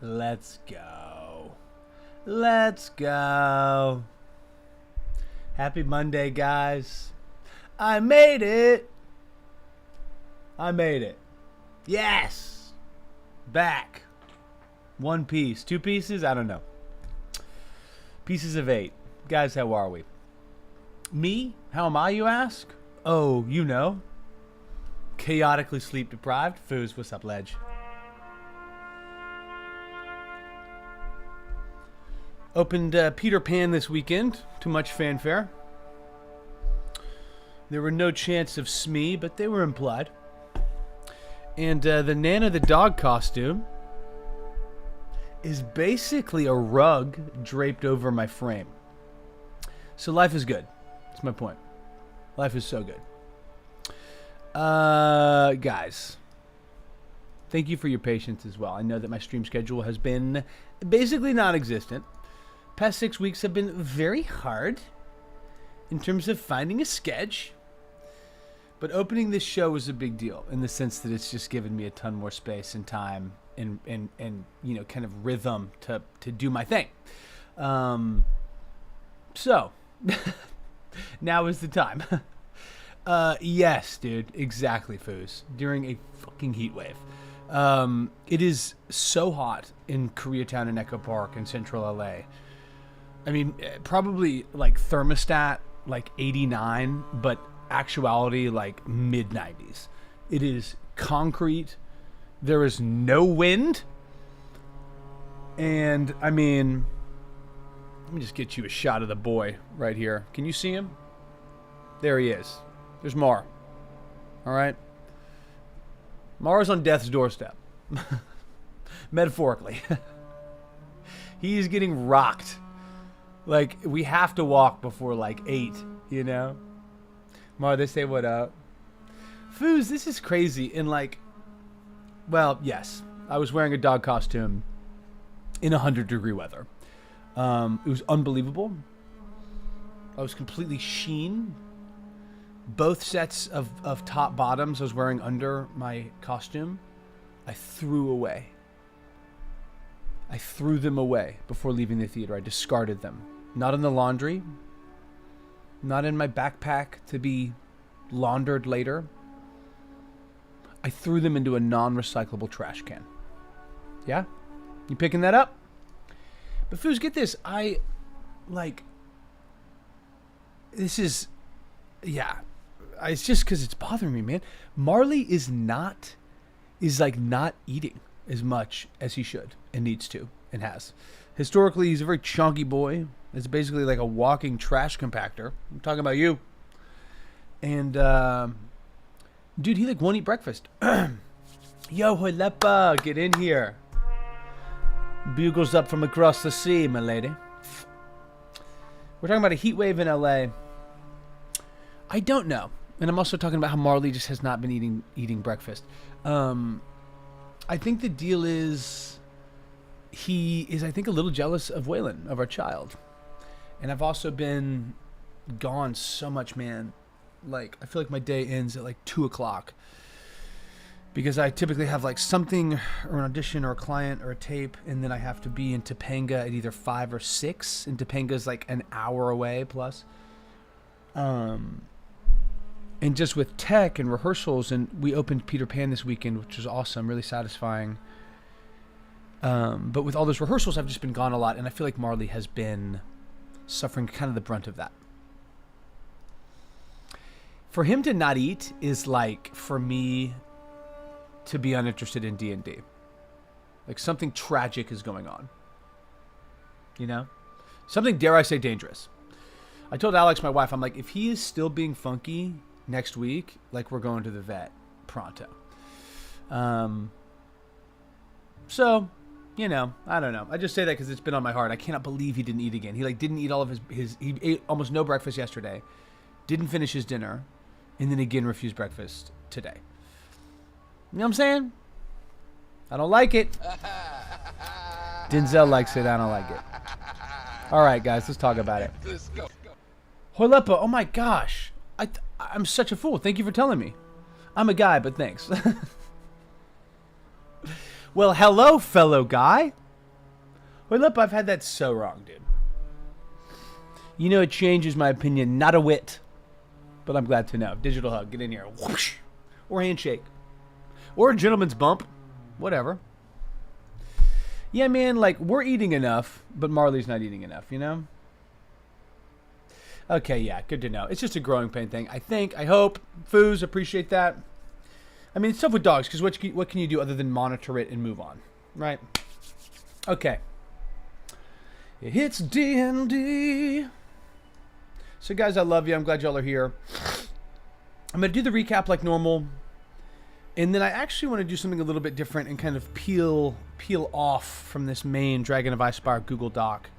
Let's go. Let's go. Happy Monday, guys. I made it. I made it. Yes. Back. One piece. Two pieces? I don't know. Pieces of 8. Guys, how are we? Me? How am I, you ask? Oh, you know. Chaotically sleep deprived. Foos, what's up, Ledge? Opened Peter Pan this weekend. Too much fanfare. There were no chants of Smee, but they were implied. And the Nana the dog costume is basically a rug draped over my frame. So life is good. That's my point. Life is so good. Guys, thank you for your patience as well. I know that my stream schedule has been basically non-existent. Past 6 weeks have been very hard in terms of finding a sketch. But opening this show was a big deal in the sense that it's just given me a ton more space and time and you know, kind of rhythm to do my thing. So now is the time. Yes, dude, exactly, Foos. During a fucking heat wave. It is so hot in Koreatown and Echo Park in central LA. I mean, probably like thermostat like 89, but actuality like mid 90s. It is concrete. There is no wind. And I mean, let me just get you a shot of the boy right here. Can you see him? There he is. There's Mar. All right. Mar's on death's doorstep. Metaphorically. He's getting rocked. Like, we have to walk before like 8, you know? Mar, they say what up. Foos, this is crazy. And like, well, yes, I was wearing a dog costume in 100-degree weather. It was unbelievable. I was completely sheen. Both sets of top bottoms I was wearing under my costume, I threw away. I threw them away before leaving the theater. I discarded them. Not in the laundry. Not in my backpack to be laundered later. I threw them into a non-recyclable trash can. Yeah? You picking that up? But Foos, get this. This is, yeah. It's just because it's bothering me, man. Marley is not eating as much as he should and needs to and has. Historically, he's a very chunky boy. It's basically like a walking trash compactor. I'm talking about you. And, dude, he like won't eat breakfast. Yo, Hoilepa, get in here. Bugles up from across the sea, my lady. We're talking about a heat wave in LA. I don't know. And I'm also talking about how Marley just has not been eating breakfast. I think the deal is he is, I think, a little jealous of Waylon, of our child. And I've also been gone so much, man. Like, I feel like my day ends at like 2 o'clock. Because I typically have like something or an audition or a client or a tape. And then I have to be in Topanga at either 5 or 6. And Topanga's like an hour away plus. And just with tech and rehearsals, and we opened Peter Pan this weekend, which was awesome, really satisfying. But with all those rehearsals, I've just been gone a lot, and I feel like Marley has been suffering kind of the brunt of that. For him to not eat is like for me to be uninterested in DnD. Like something tragic is going on. You know? Something, dare I say, dangerous. I told Alex, my wife, I'm like, if he is still being funky next week, like, we're going to the vet pronto. So, you know, I don't know. I just say that because it's been on my heart. I cannot believe he didn't eat again. He like didn't eat all of his he ate almost no breakfast yesterday, didn't finish his dinner, and then again refused breakfast today. You know what I'm saying? I don't like it. Denzel likes it. I don't like it. All right, guys, let's talk about it. Let's go. Hoilepa, oh my gosh. I'm such a fool. Thank you for telling me. I'm a guy, but thanks. Well, hello, fellow guy. Wait, look, I've had that so wrong, dude. You know, it changes my opinion, not a whit. But I'm glad to know. Digital hug, get in here. Whoosh. Or handshake. Or a gentleman's bump. Whatever. Yeah, man, like, we're eating enough, but Marley's not eating enough, you know? Okay, yeah, good to know. It's just a growing pain thing. I hope. Foos, appreciate that. I mean, it's tough with dogs, because what can you do other than monitor it and move on, right? Okay. It hits DnD. So, guys, I love you. I'm glad y'all are here. I'm going to do the recap like normal. And then I actually want to do something a little bit different and kind of peel off from this main Dragon of Icespire Google Doc.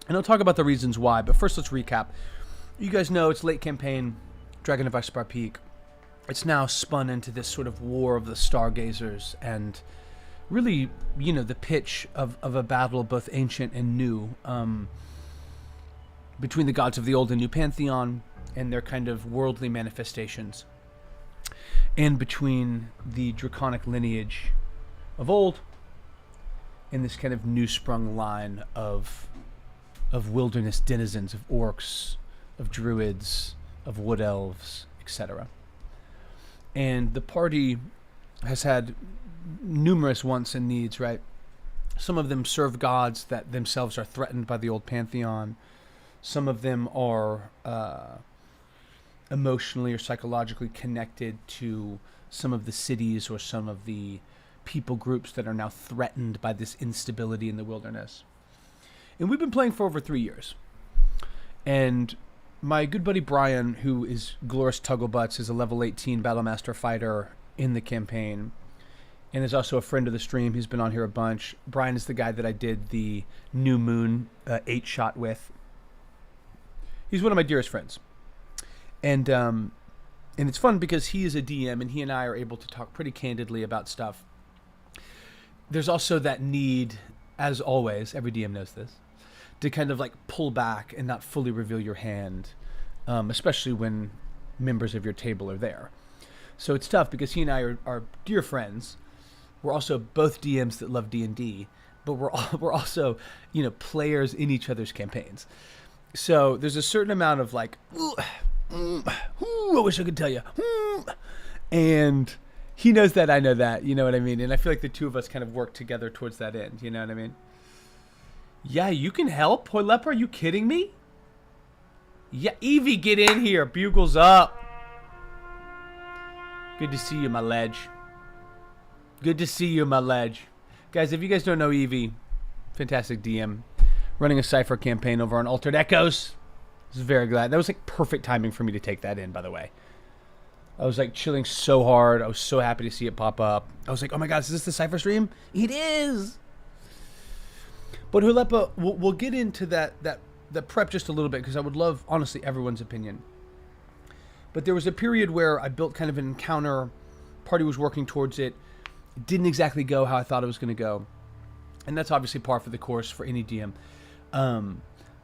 And I'll talk about the reasons why. But first, let's recap. You guys know it's late campaign, Dragon of Icespire Peak. It's now spun into this sort of war of the Stargazers. And really, you know, the pitch of a battle both ancient and new. Between the gods of the old and new pantheon and their kind of worldly manifestations. And between the draconic lineage of old and this kind of new-sprung line of wilderness denizens, of orcs, of druids, of wood elves, etc. And the party has had numerous wants and needs, right? Some of them serve gods that themselves are threatened by the old pantheon. Some of them are emotionally or psychologically connected to some of the cities or some of the people groups that are now threatened by this instability in the wilderness. And we've been playing for over 3 years. And my good buddy Brian, who is Glorious Tugglebuts, is a level 18 Battlemaster fighter in the campaign. And is also a friend of the stream. He's been on here a bunch. Brian is the guy that I did the New Moon 8-shot with. He's one of my dearest friends. And it's fun because he is a DM and he and I are able to talk pretty candidly about stuff. There's also that need, as always, every DM knows this, to kind of like pull back and not fully reveal your hand, especially when members of your table are there. So it's tough because he and I are dear friends. We're also both DMs that love D&D, but we're also, you know, players in each other's campaigns. So there's a certain amount of like, I wish I could tell you. And he knows that, I know that, you know what I mean? And I feel like the two of us kind of work together towards that end, you know what I mean? Yeah, you can help? Hoylepa, are you kidding me? Yeah, Evie, get in here. Bugles up. Good to see you, my ledge. Good to see you, my ledge. Guys, if you guys don't know Evie, fantastic DM. Running a Cypher campaign over on Altered Echoes. I was very glad. That was like perfect timing for me to take that in, by the way. I was like chilling so hard. I was so happy to see it pop up. I was like, oh my god, is this the Cypher stream? It is! But Hoylepa, we'll get into that prep just a little bit because I would love, honestly, everyone's opinion. But there was a period where I built kind of an encounter. Party was working towards it. It didn't exactly go how I thought it was going to go. And that's obviously par for the course for any DM.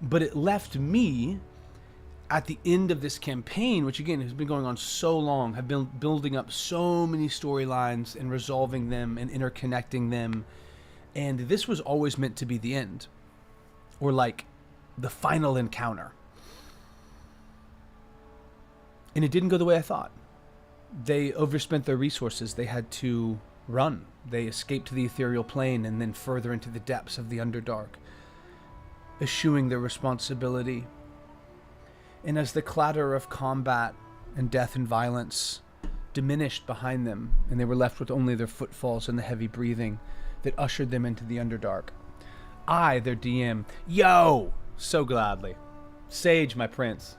But it left me at the end of this campaign, which again has been going on so long, have been building up so many storylines and resolving them and interconnecting them. And this was always meant to be the end. Or like the final encounter. And it didn't go the way I thought. They overspent their resources. They had to run. They escaped to the ethereal plane and then further into the depths of the Underdark, eschewing their responsibility. And as the clatter of combat and death and violence diminished behind them, and they were left with only their footfalls and the heavy breathing that ushered them into the Underdark, I, their DM, so gladly, Sage, my prince.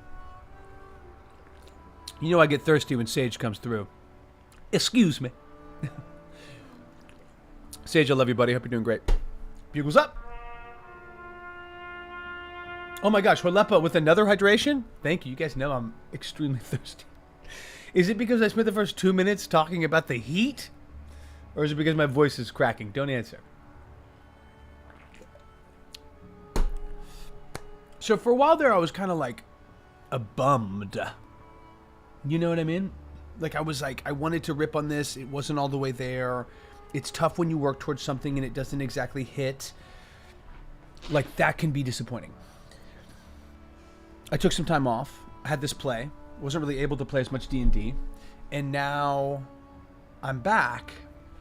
You know I get thirsty when Sage comes through. Excuse me. Sage, I love you, buddy. Hope you're doing great. Bugles up. Oh my gosh, Hoylepa with another hydration? Thank you. You guys know I'm extremely thirsty. Is it because I spent the first 2 minutes talking about the heat? Or is it because my voice is cracking? Don't answer. So for a while there, I was kind of like bummed. You know what I mean? Like I was like, I wanted to rip on this. It wasn't all the way there. It's tough when you work towards something and it doesn't exactly hit. Like, that can be disappointing. I took some time off. I had this play. Wasn't really able to play as much D&D. And now I'm back.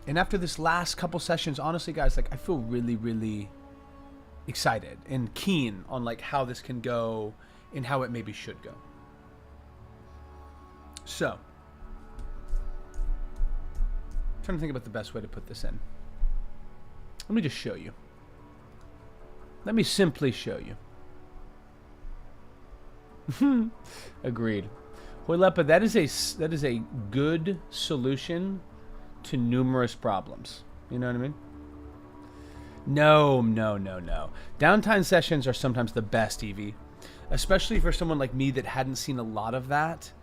And after this last couple sessions, honestly, guys, like, I feel really, really excited and keen on, like, how this can go and how it maybe should go. So, I'm trying to think about the best way to put this in. Let me just show you. Let me simply show you. Agreed. Hoylepa, that is a good solution to numerous problems. You know what I mean? No. Downtime sessions are sometimes the best, Evie. Especially for someone like me that hadn't seen a lot of that.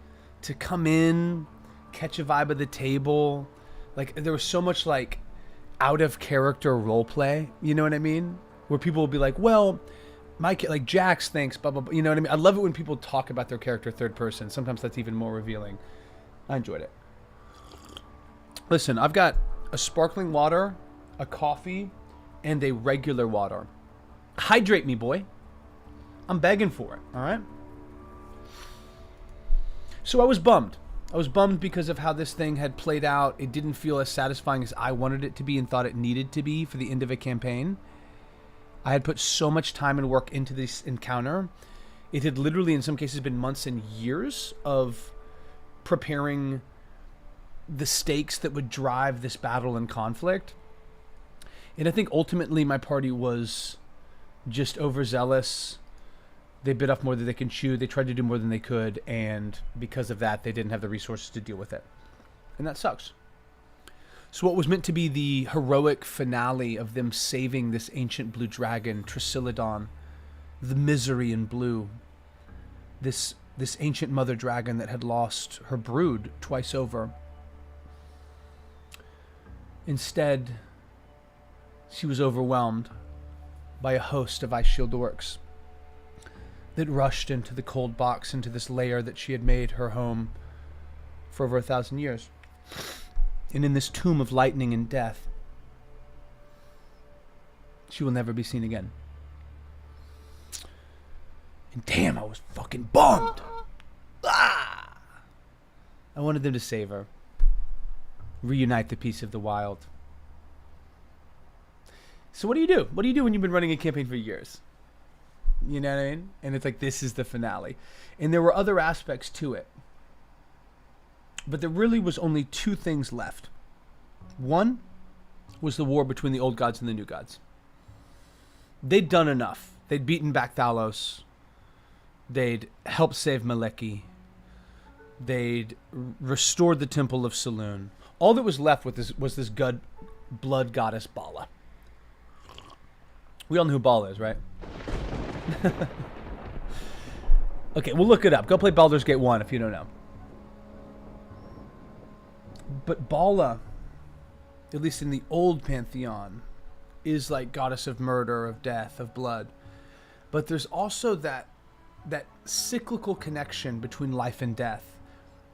To come in, catch a vibe of the table. Like, there was so much, like, out of character role play. You know what I mean? Where people will be like, well, like Jax thinks, blah, blah, blah. You know what I mean? I love it when people talk about their character third person. Sometimes that's even more revealing. I enjoyed it. Listen, I've got a sparkling water, a coffee, and a regular water. Hydrate me, boy. I'm begging for it, all right? So I was bummed. I was bummed because of how this thing had played out. It didn't feel as satisfying as I wanted it to be and thought it needed to be for the end of a campaign. I had put so much time and work into this encounter. It had literally, in some cases, been months and years of preparing the stakes that would drive this battle and conflict. And I think ultimately my party was just overzealous. They bit off more than they can chew. They tried to do more than they could. And because of that, they didn't have the resources to deal with it. And that sucks. So what was meant to be the heroic finale of them saving this ancient blue dragon, Trisylodon, the misery in blue, this ancient mother dragon that had lost her brood twice over. Instead, she was overwhelmed by a host of ice shield orcs that rushed into the cold box, into this lair that she had made her home for over 1,000 years. And in this tomb of lightning and death, she will never be seen again. And damn, I was fucking bummed. Ah! I wanted them to save her. Reunite the peace of the wild. So what do you do? What do you do when you've been running a campaign for years? You know what I mean? And it's like, this is the finale. And there were other aspects to it. But there really was only two things left. One was the war between the old gods and the new gods. They'd done enough. They'd beaten back Thalos. They'd helped save Maleki. They'd restored the temple of Saloon. All that was left with was this blood goddess Bala. We all know who Bala is, right? Okay, we'll look it up. Go play Baldur's Gate 1 if you don't know. But Bala, at least in the old pantheon, is like goddess of murder, of death, of blood. But there's also that cyclical connection between life and death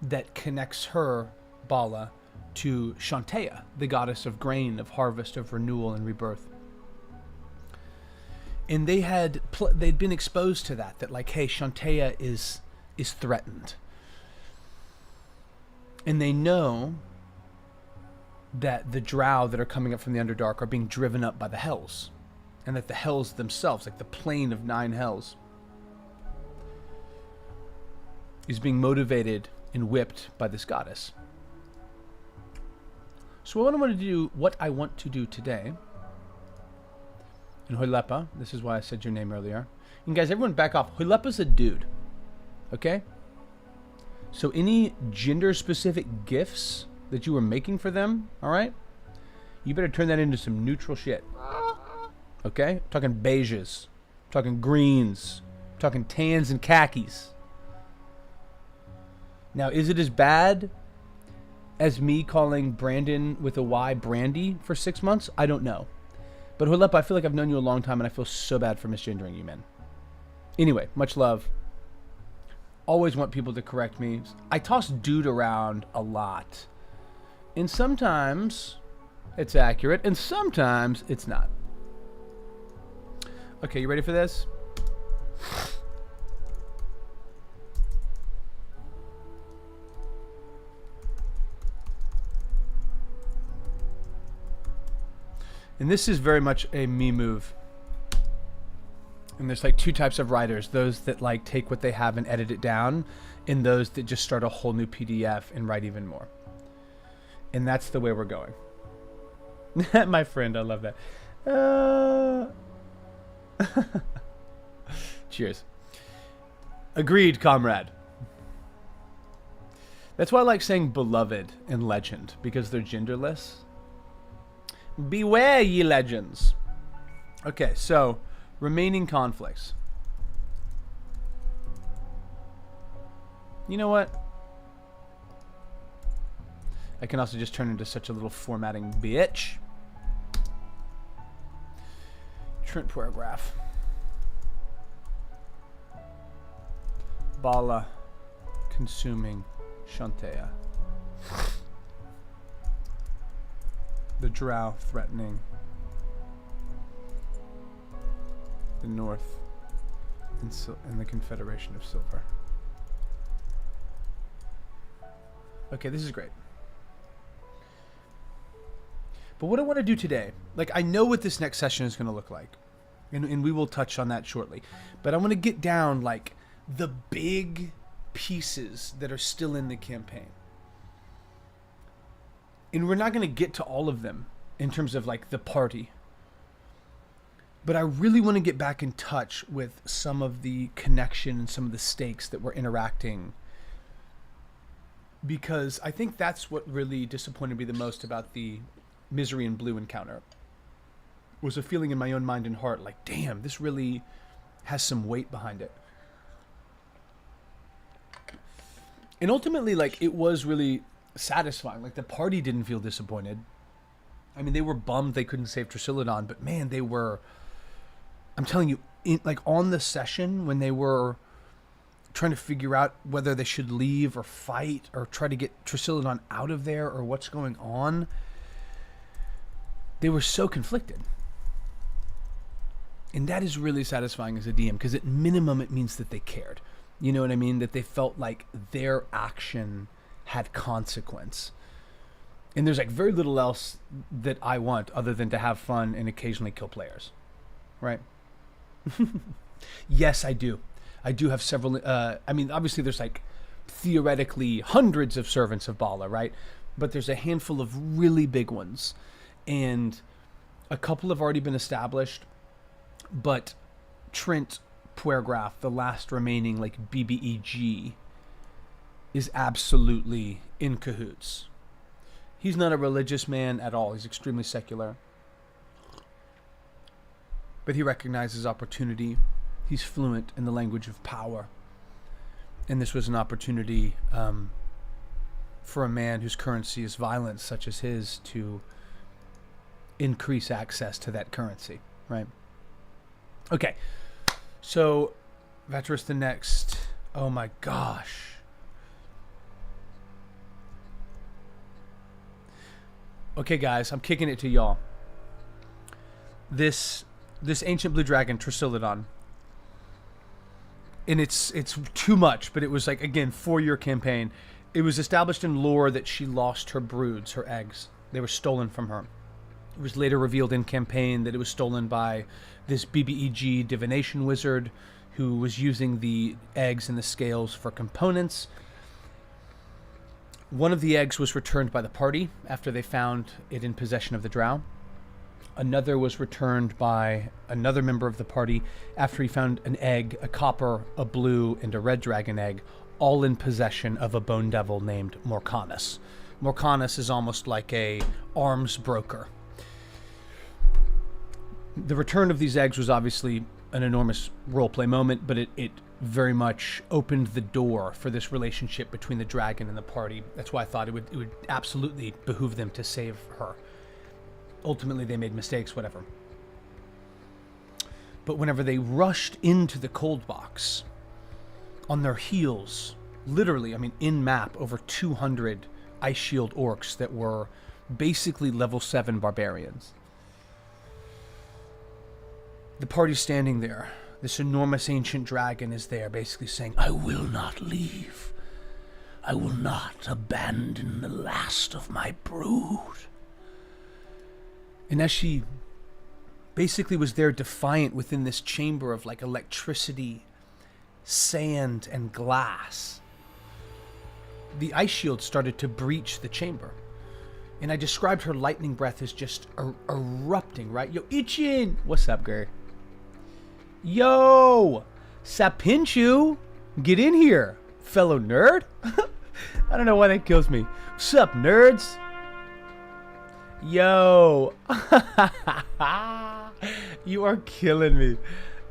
that connects her, Bala, to Shantea, the goddess of grain, of harvest, of renewal and rebirth. And they'd been exposed to that like, hey, Shantea is threatened. And they know that the drow that are coming up from the Underdark are being driven up by the Hells. And that the Hells themselves, like the plane of 9 Hells, is being motivated and whipped by this goddess. So what I want to do today, and Hoylepa, this is why I said your name earlier. And guys, everyone back off. Hoylepa's a dude. Okay? So any gender-specific gifts that you were making for them, all right? You better turn that into some neutral shit. Okay? I'm talking beiges. I'm talking greens. I'm talking tans and khakis. Now, is it as bad as me calling Brandon with a Y Brandy for 6 months? I don't know. But Hoylepa, I feel like I've known you a long time and I feel so bad for misgendering you, man. Anyway, much love. Always want people to correct me. I toss dude around a lot. And sometimes it's accurate, and sometimes it's not. Okay, you ready for this? And this is very much a me move. And there's like two types of writers. Those that like take what they have and edit it down, and those that just start a whole new PDF and write even more. And that's the way we're going. My friend, I love that. Cheers. Agreed, comrade. That's why I like saying beloved and legend, because they're genderless. Beware, ye legends. Okay, so remaining conflicts. You know what? I can also just turn into such a little formatting bitch. Trent paragraph. Bala consuming Shantea. The drow threatening the north and the Confederation of Silver. Okay, this is great. But what I want to do today, like I know what this next session is going to look like, and we will touch on that shortly, but I want to get down like the big pieces that are still in the campaign. And we're not going to get to all of them in terms of like the party. But I really want to get back in touch with some of the connection and some of the stakes that we're interacting. Because I think that's what really disappointed me the most about the Misery and Blue encounter. Was a feeling in my own mind and heart like, damn, this really has some weight behind it. And ultimately, like, it was really satisfying. Like, the party didn't feel disappointed. I mean, they were bummed they couldn't save Trisiladon, but man, they were, I'm telling you, like on the session when they were trying to figure out whether they should leave or fight or try to get Trisiladon out of there or what's going on, they were so conflicted. And that is really satisfying as a DM, because at minimum it means that they cared. You know what I mean? That they felt like their action had consequence. And there's like very little else that I want other than to have fun and occasionally kill players. Right? Yes, I do. I do have several. I mean, obviously there's like theoretically hundreds of servants of Bala, right? But there's a handful of really big ones. And a couple have already been established. But Trent Puergraf, the last remaining like BBEG, is absolutely in cahoots. He's not a religious man at all. He's extremely secular. But he recognizes opportunity. He's fluent in the language of power. And this was an opportunity for a man whose currency is violence, such as his, to increase access to that currency, right? Okay, so Vatrus the next. Oh my gosh. Okay, guys, I'm kicking it to y'all. This ancient blue dragon, Trisiladon, and it's too much, but it was like, again, 4-year campaign. It was established in lore that she lost her broods, her eggs. They were stolen from her. It was later revealed in campaign that it was stolen by this BBEG divination wizard who was using the eggs and the scales for components. One of the eggs was returned by the party after they found it in possession of the drow. Another was returned by another member of the party after he found an egg, a copper, a blue, and a red dragon egg, all in possession of a bone devil named Morcanus. Morcanus is almost like a arms broker. The return of these eggs was obviously an enormous roleplay moment, but it very much opened the door for this relationship between the dragon and the party. That's why I thought it would absolutely behoove them to save her. Ultimately, they made mistakes, whatever. But whenever they rushed into the cold box, on their heels, literally, I mean, in map, over 200 Ice Shield orcs that were basically level 7 barbarians. The party's standing there. This enormous ancient dragon is there, basically saying, I will not leave. I will not abandon the last of my brood. And as she basically was there defiant within this chamber of like electricity, sand, and glass, the ice shield started to breach the chamber. And I described her lightning breath as just erupting, right? Yo, Ichin! What's up, Gary? Yo! Sapinchu! Get in here, fellow nerd! I don't know why that kills me. What's up, nerds? Yo! You are killing me.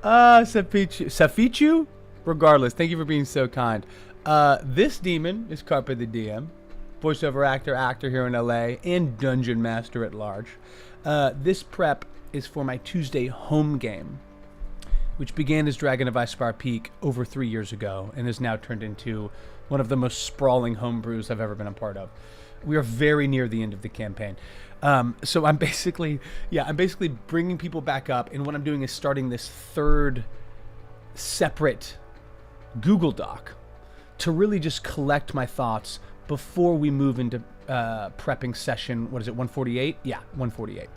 Safichu? Regardless, thank you for being so kind. This demon is Carpe the DM, voiceover actor here in LA, and dungeon master at large. This prep is for my Tuesday home game, which began as Dragon of Icespire Peak over 3 years ago and has now turned into one of the most sprawling homebrews I've ever been a part of. We are very near the end of the campaign. So I'm basically bringing people back up, and what I'm doing is starting this third separate Google Doc to really just collect my thoughts before we move into prepping session, what is it, 148? Yeah, 148.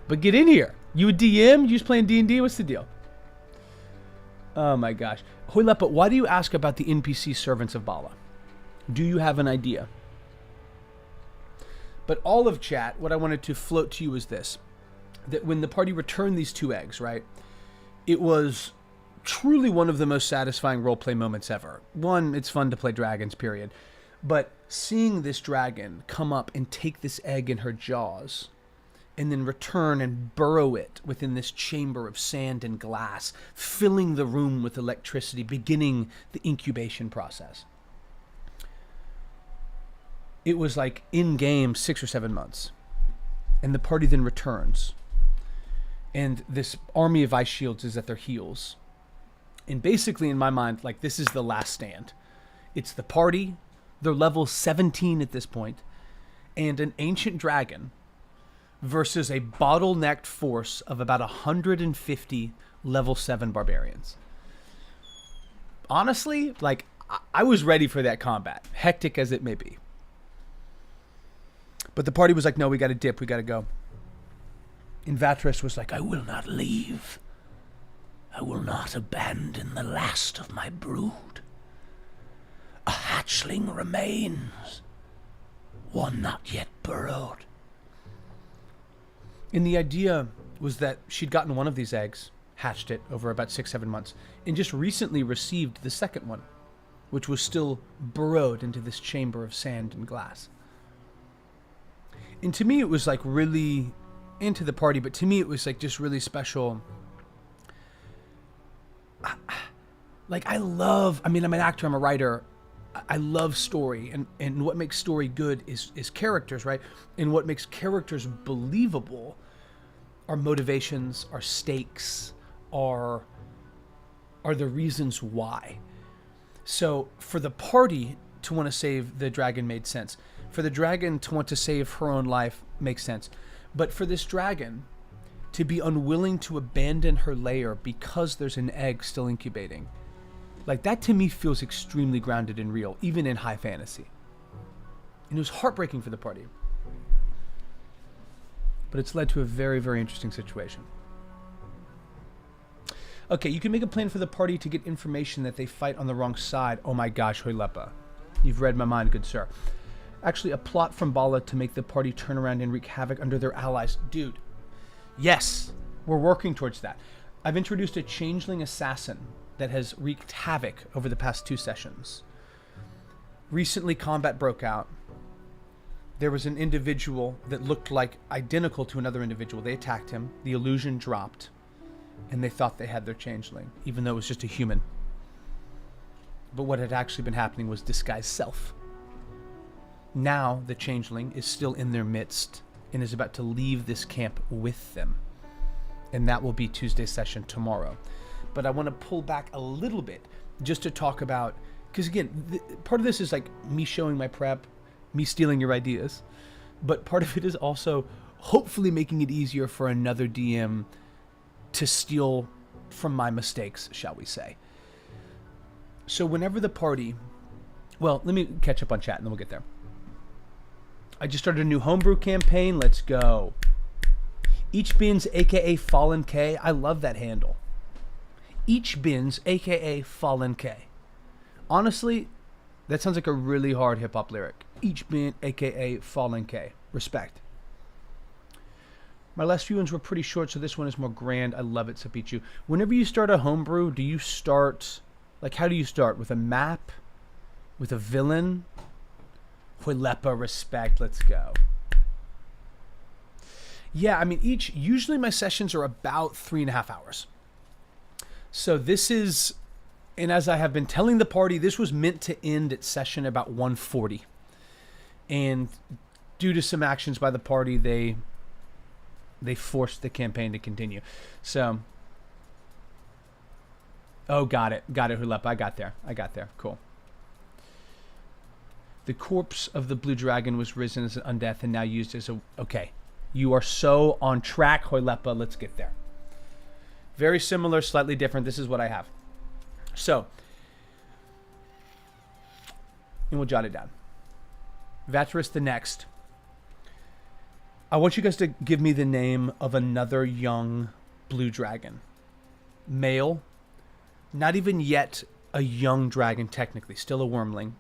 But get in here. You a DM? You just playing D&D? What's the deal? Oh my gosh. Hoilepa, why do you ask about the NPC servants of Bala? Do you have an idea? But all of chat, what I wanted to float to you is this. That when the party returned these 2 eggs, right, it was truly one of the most satisfying roleplay moments ever. One, it's fun to play dragons, period. But seeing this dragon come up and take this egg in her jaws and then return and burrow it within this chamber of sand and glass, filling the room with electricity, beginning the incubation process. It was like in-game 6 or 7 months. And the party then returns. And this army of ice shields is at their heels. And basically, in my mind, like, this is the last stand. It's the party, they're level 17 at this point, and an ancient dragon versus a bottlenecked force of about 150 level 7 barbarians. Honestly, like, I was ready for that combat, hectic as it may be. But the party was like, no, we got to dip, we got to go. And Vatras was like, I will not leave. I will not abandon the last of my brood. A hatchling remains, one not yet burrowed. And the idea was that she'd gotten one of these eggs, hatched it over about 6-7 months, and just recently received the second one, which was still burrowed into this chamber of sand and glass. And to me, it was like really into the party, but to me, it was like just really special. Like, I'm an actor, I'm a writer. I love story, and what makes story good is characters, right? And what makes characters believable are motivations, are stakes, are the reasons why. So for the party to want to save the dragon made sense. For the dragon to want to save her own life makes sense. But for this dragon to be unwilling to abandon her lair because there's an egg still incubating, like, that to me feels extremely grounded and real, even in high fantasy. And it was heartbreaking for the party. But it's led to a very, very interesting situation. Okay, you can make a plan for the party to get information that they fight on the wrong side. Oh my gosh, Hoilepa. You've read my mind, good sir. Actually, a plot from Bala to make the party turn around and wreak havoc under their allies. Dude, yes, we're working towards that. I've introduced a changeling assassin that has wreaked havoc over the past 2 sessions. Recently, combat broke out. There was an individual that looked like identical to another individual. They attacked him. The illusion dropped. And they thought they had their changeling, even though it was just a human. But what had actually been happening was disguised self. Now the changeling is still in their midst and is about to leave this camp with them. And that will be Tuesday's session tomorrow. But I want to pull back a little bit just to talk about, because again, part of this is like me showing my prep, me stealing your ideas. but part of it is also hopefully making it easier for another DM to steal from my mistakes, shall we say. So whenever the party... Well, let me catch up on chat and then we'll get there. I just started a new Homebrew campaign. Let's go. Each Bins, a.k.a. Fallen K. I love that handle. Each Bins, a.k.a. Fallen K. Honestly, that sounds like a really hard hip-hop lyric. Each Bin, a.k.a. Fallen K. Respect. My last few ones were pretty short, so this one is more grand. I love it, Sapichu. Whenever you start a homebrew, do you start... Like, how do you start? With a map? With a villain? Huilepa, respect. Let's go. Yeah, I mean, usually my sessions are about 3.5 hours. So this is... And as I have been telling the party, this was meant to end at session about 1:40. And due to some actions by the party, they forced the campaign to continue. So, oh, got it, Hulepa. I got there. Cool. The corpse of the blue dragon was risen as an undeath and now used as a... Okay, you are so on track, Hulepa. Let's get there. Very similar, slightly different. This is what I have. So, and we'll jot it down. Vaterus the next. I want you guys to give me the name of another young blue dragon. Male. Not even yet a young dragon, technically. Still a wormling.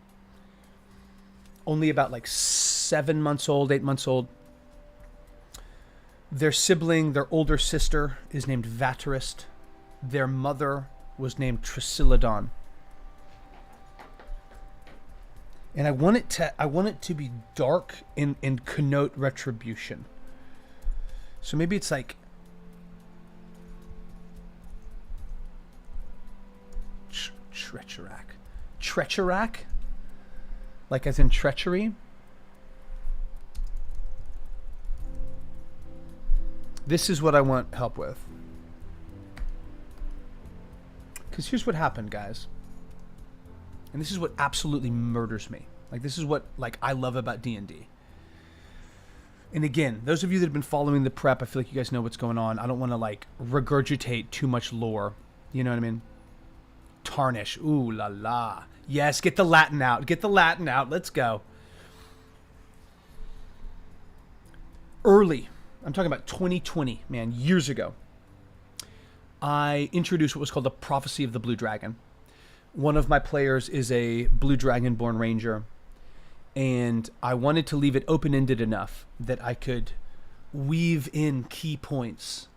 Only about like 7 months old, 8 months old. Their sibling, their older sister, is named Vaterus. Their mother was named Trisiladon. And I want it to be dark and connote retribution. So maybe it's like Treacherak. Treacherak? Like as in treachery? This is what I want help with. Because here's what happened, guys. And this is what absolutely murders me. Like, this is what, like, I love about D&D. And again, those of you that have been following the prep, I feel like you guys know what's going on. I don't want to, like, regurgitate too much lore. You know what I mean? Tarnish. Ooh la la. Yes, get the Latin out. Get the Latin out. Let's go. Early. I'm talking about 2020, man, years ago. I introduced what was called the Prophecy of the Blue Dragon. One of my players is a Blue Dragon-born ranger, and I wanted to leave it open-ended enough that I could weave in key points,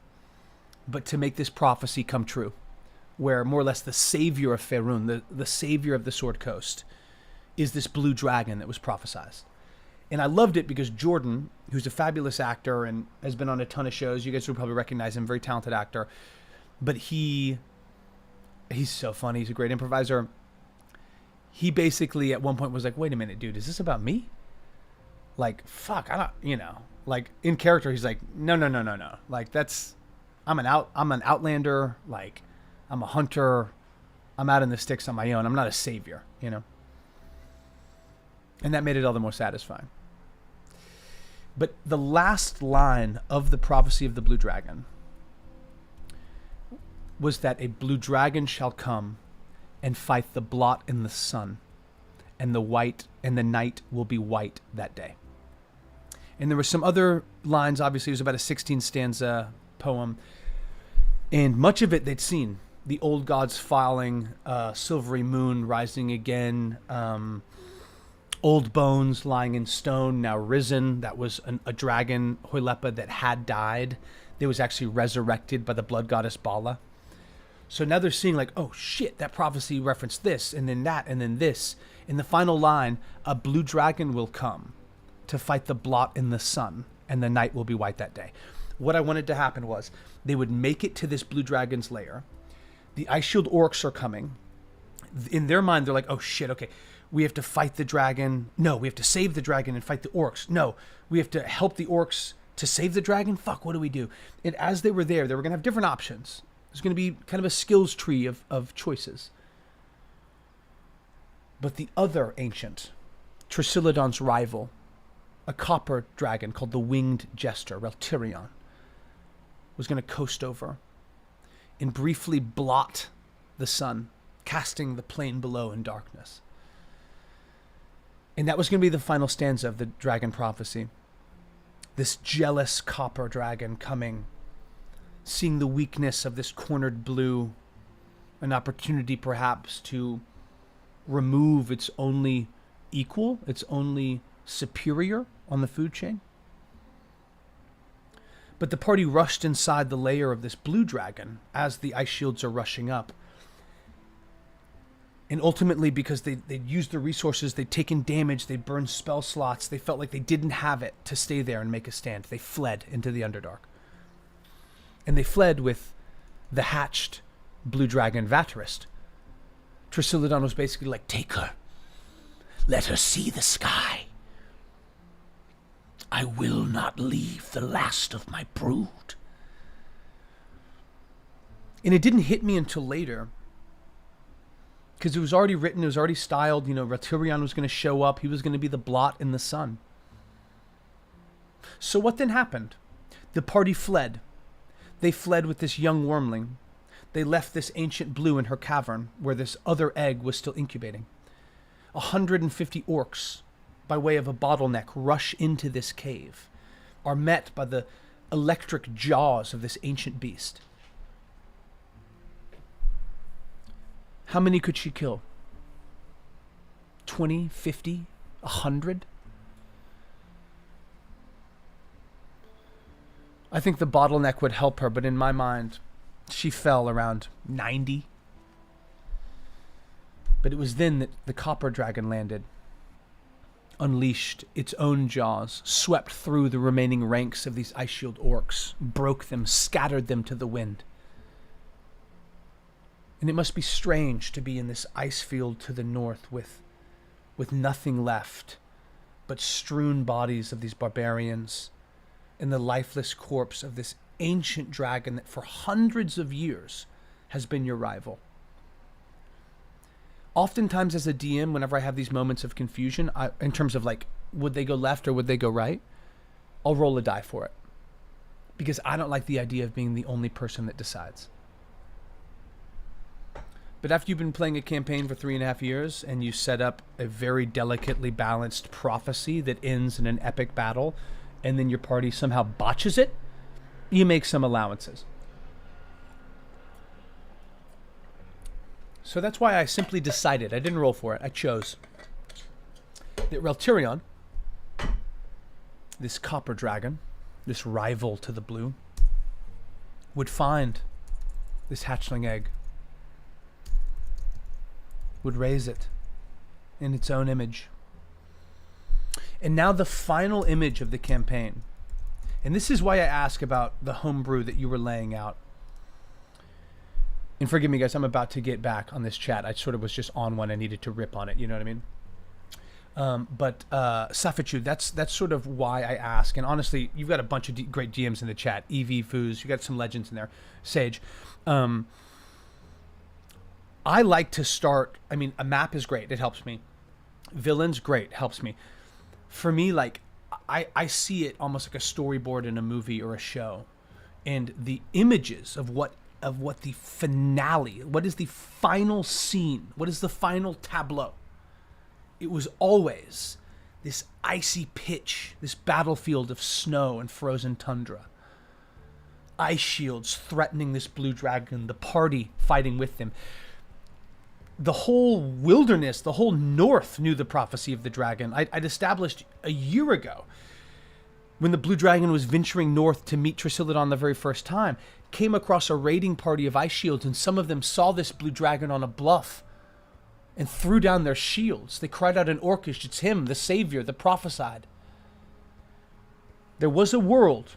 but to make this prophecy come true, where more or less the savior of Faerun, the savior of the Sword Coast, is this blue dragon that was prophesized. And I loved it because Jordan, who's a fabulous actor and has been on a ton of shows, you guys will probably recognize him, very talented actor, but he's so funny. He's a great improviser. He basically at one point was like, wait a minute, dude, is this about me? Like, fuck, I don't, you know, like in character, he's like, no. Like I'm an outlander. Like I'm a hunter. I'm out in the sticks on my own. I'm not a savior, you know? And that made it all the more satisfying. But the last line of the Prophecy of the Blue Dragon was that a blue dragon shall come and fight the blot in the sun, and the night will be white that day. And there were some other lines. Obviously, it was about a 16-stanza poem, and much of it they'd seen. The old gods falling, silvery moon rising again, old bones lying in stone, now risen. That was a dragon, Huilepa, that had died. That was actually resurrected by the blood goddess Bala. So now they're seeing like, oh shit, that prophecy referenced this, and then that, and then this. In the final line, a blue dragon will come to fight the blot in the sun, and the night will be white that day. What I wanted to happen was they would make it to this blue dragon's lair. The Ice Shield orcs are coming. In their mind, they're like, oh shit, okay, we have to fight the dragon. No, we have to save the dragon and fight the orcs. No, we have to help the orcs to save the dragon. Fuck, what do we do? And as they were there, they were going to have different options. There's going to be kind of a skills tree of choices. But the other ancient, Trisiladon's rival, a copper dragon called the Winged Jester, Reltirion, was going to coast over and briefly blot the sun, casting the plain below in darkness. And that was going to be the final stanza of the dragon prophecy. This jealous copper dragon coming, seeing the weakness of this cornered blue, an opportunity perhaps to remove its only equal, its only superior on the food chain. But the party rushed inside the lair of this blue dragon as the ice shields are rushing up. And ultimately, because they'd used the resources, they'd taken damage, they'd burned spell slots, they felt like they didn't have it to stay there and make a stand. They fled into the Underdark. And they fled with the hatched blue dragon Vatarist. Trisillodon was basically like, take her. Let her see the sky. I will not leave the last of my brood. And it didn't hit me until later, because it was already written, it was already styled, Reltirion was going to show up, he was going to be the blot in the sun. So what then happened? The party fled. They fled with this young wormling. They left this ancient blue in her cavern, where this other egg was still incubating. 150 orcs, by way of a bottleneck, rush into this cave, are met by the electric jaws of this ancient beast. How many could she kill? 20, 50, 100? I think the bottleneck would help her, but in my mind, she fell around 90. But it was then that the copper dragon landed, unleashed its own jaws, swept through the remaining ranks of these ice shield orcs, broke them, scattered them to the wind. And it must be strange to be in this ice field to the north with nothing left but strewn bodies of these barbarians and the lifeless corpse of this ancient dragon that for hundreds of years has been your rival. Oftentimes as a DM, whenever I have these moments of confusion, in terms of like, would they go left or would they go right? I'll roll a die for it. Because I don't like the idea of being the only person that decides. But after you've been playing a campaign for 3.5 years and you set up a very delicately balanced prophecy that ends in an epic battle, and then your party somehow botches it, you make some allowances. So that's why I simply decided, I didn't roll for it, I chose that Reltirion, this copper dragon, this rival to the blue, would find this hatchling egg, would raise it in its own image. And now the final image of the campaign, and this is why I ask about the homebrew that you were laying out. And forgive me, guys, I'm about to get back on this chat. I sort of was just on one. I needed to rip on it. You know what I mean? But Safichu, that's sort of why I ask. And honestly, you've got a bunch of great DMs in the chat. EV Foos, you got some legends in there. Sage. I like to start. I mean, a map is great. It helps me. Villains, great. Helps me. For me, like, I see it almost like a storyboard in a movie or a show. And the images of what the finale, what is the final scene, what is the final tableau? It was always this icy pitch, this battlefield of snow and frozen tundra. Ice shields threatening this blue dragon, the party fighting with them. The whole wilderness, the whole north knew the prophecy of the dragon. I'd established a year ago when the blue dragon was venturing north to meet Trisillodon the very first time, came across a raiding party of ice shields, and some of them saw this blue dragon on a bluff and threw down their shields. They cried out in Orcish, "It's him, the savior, the prophesied." There was a world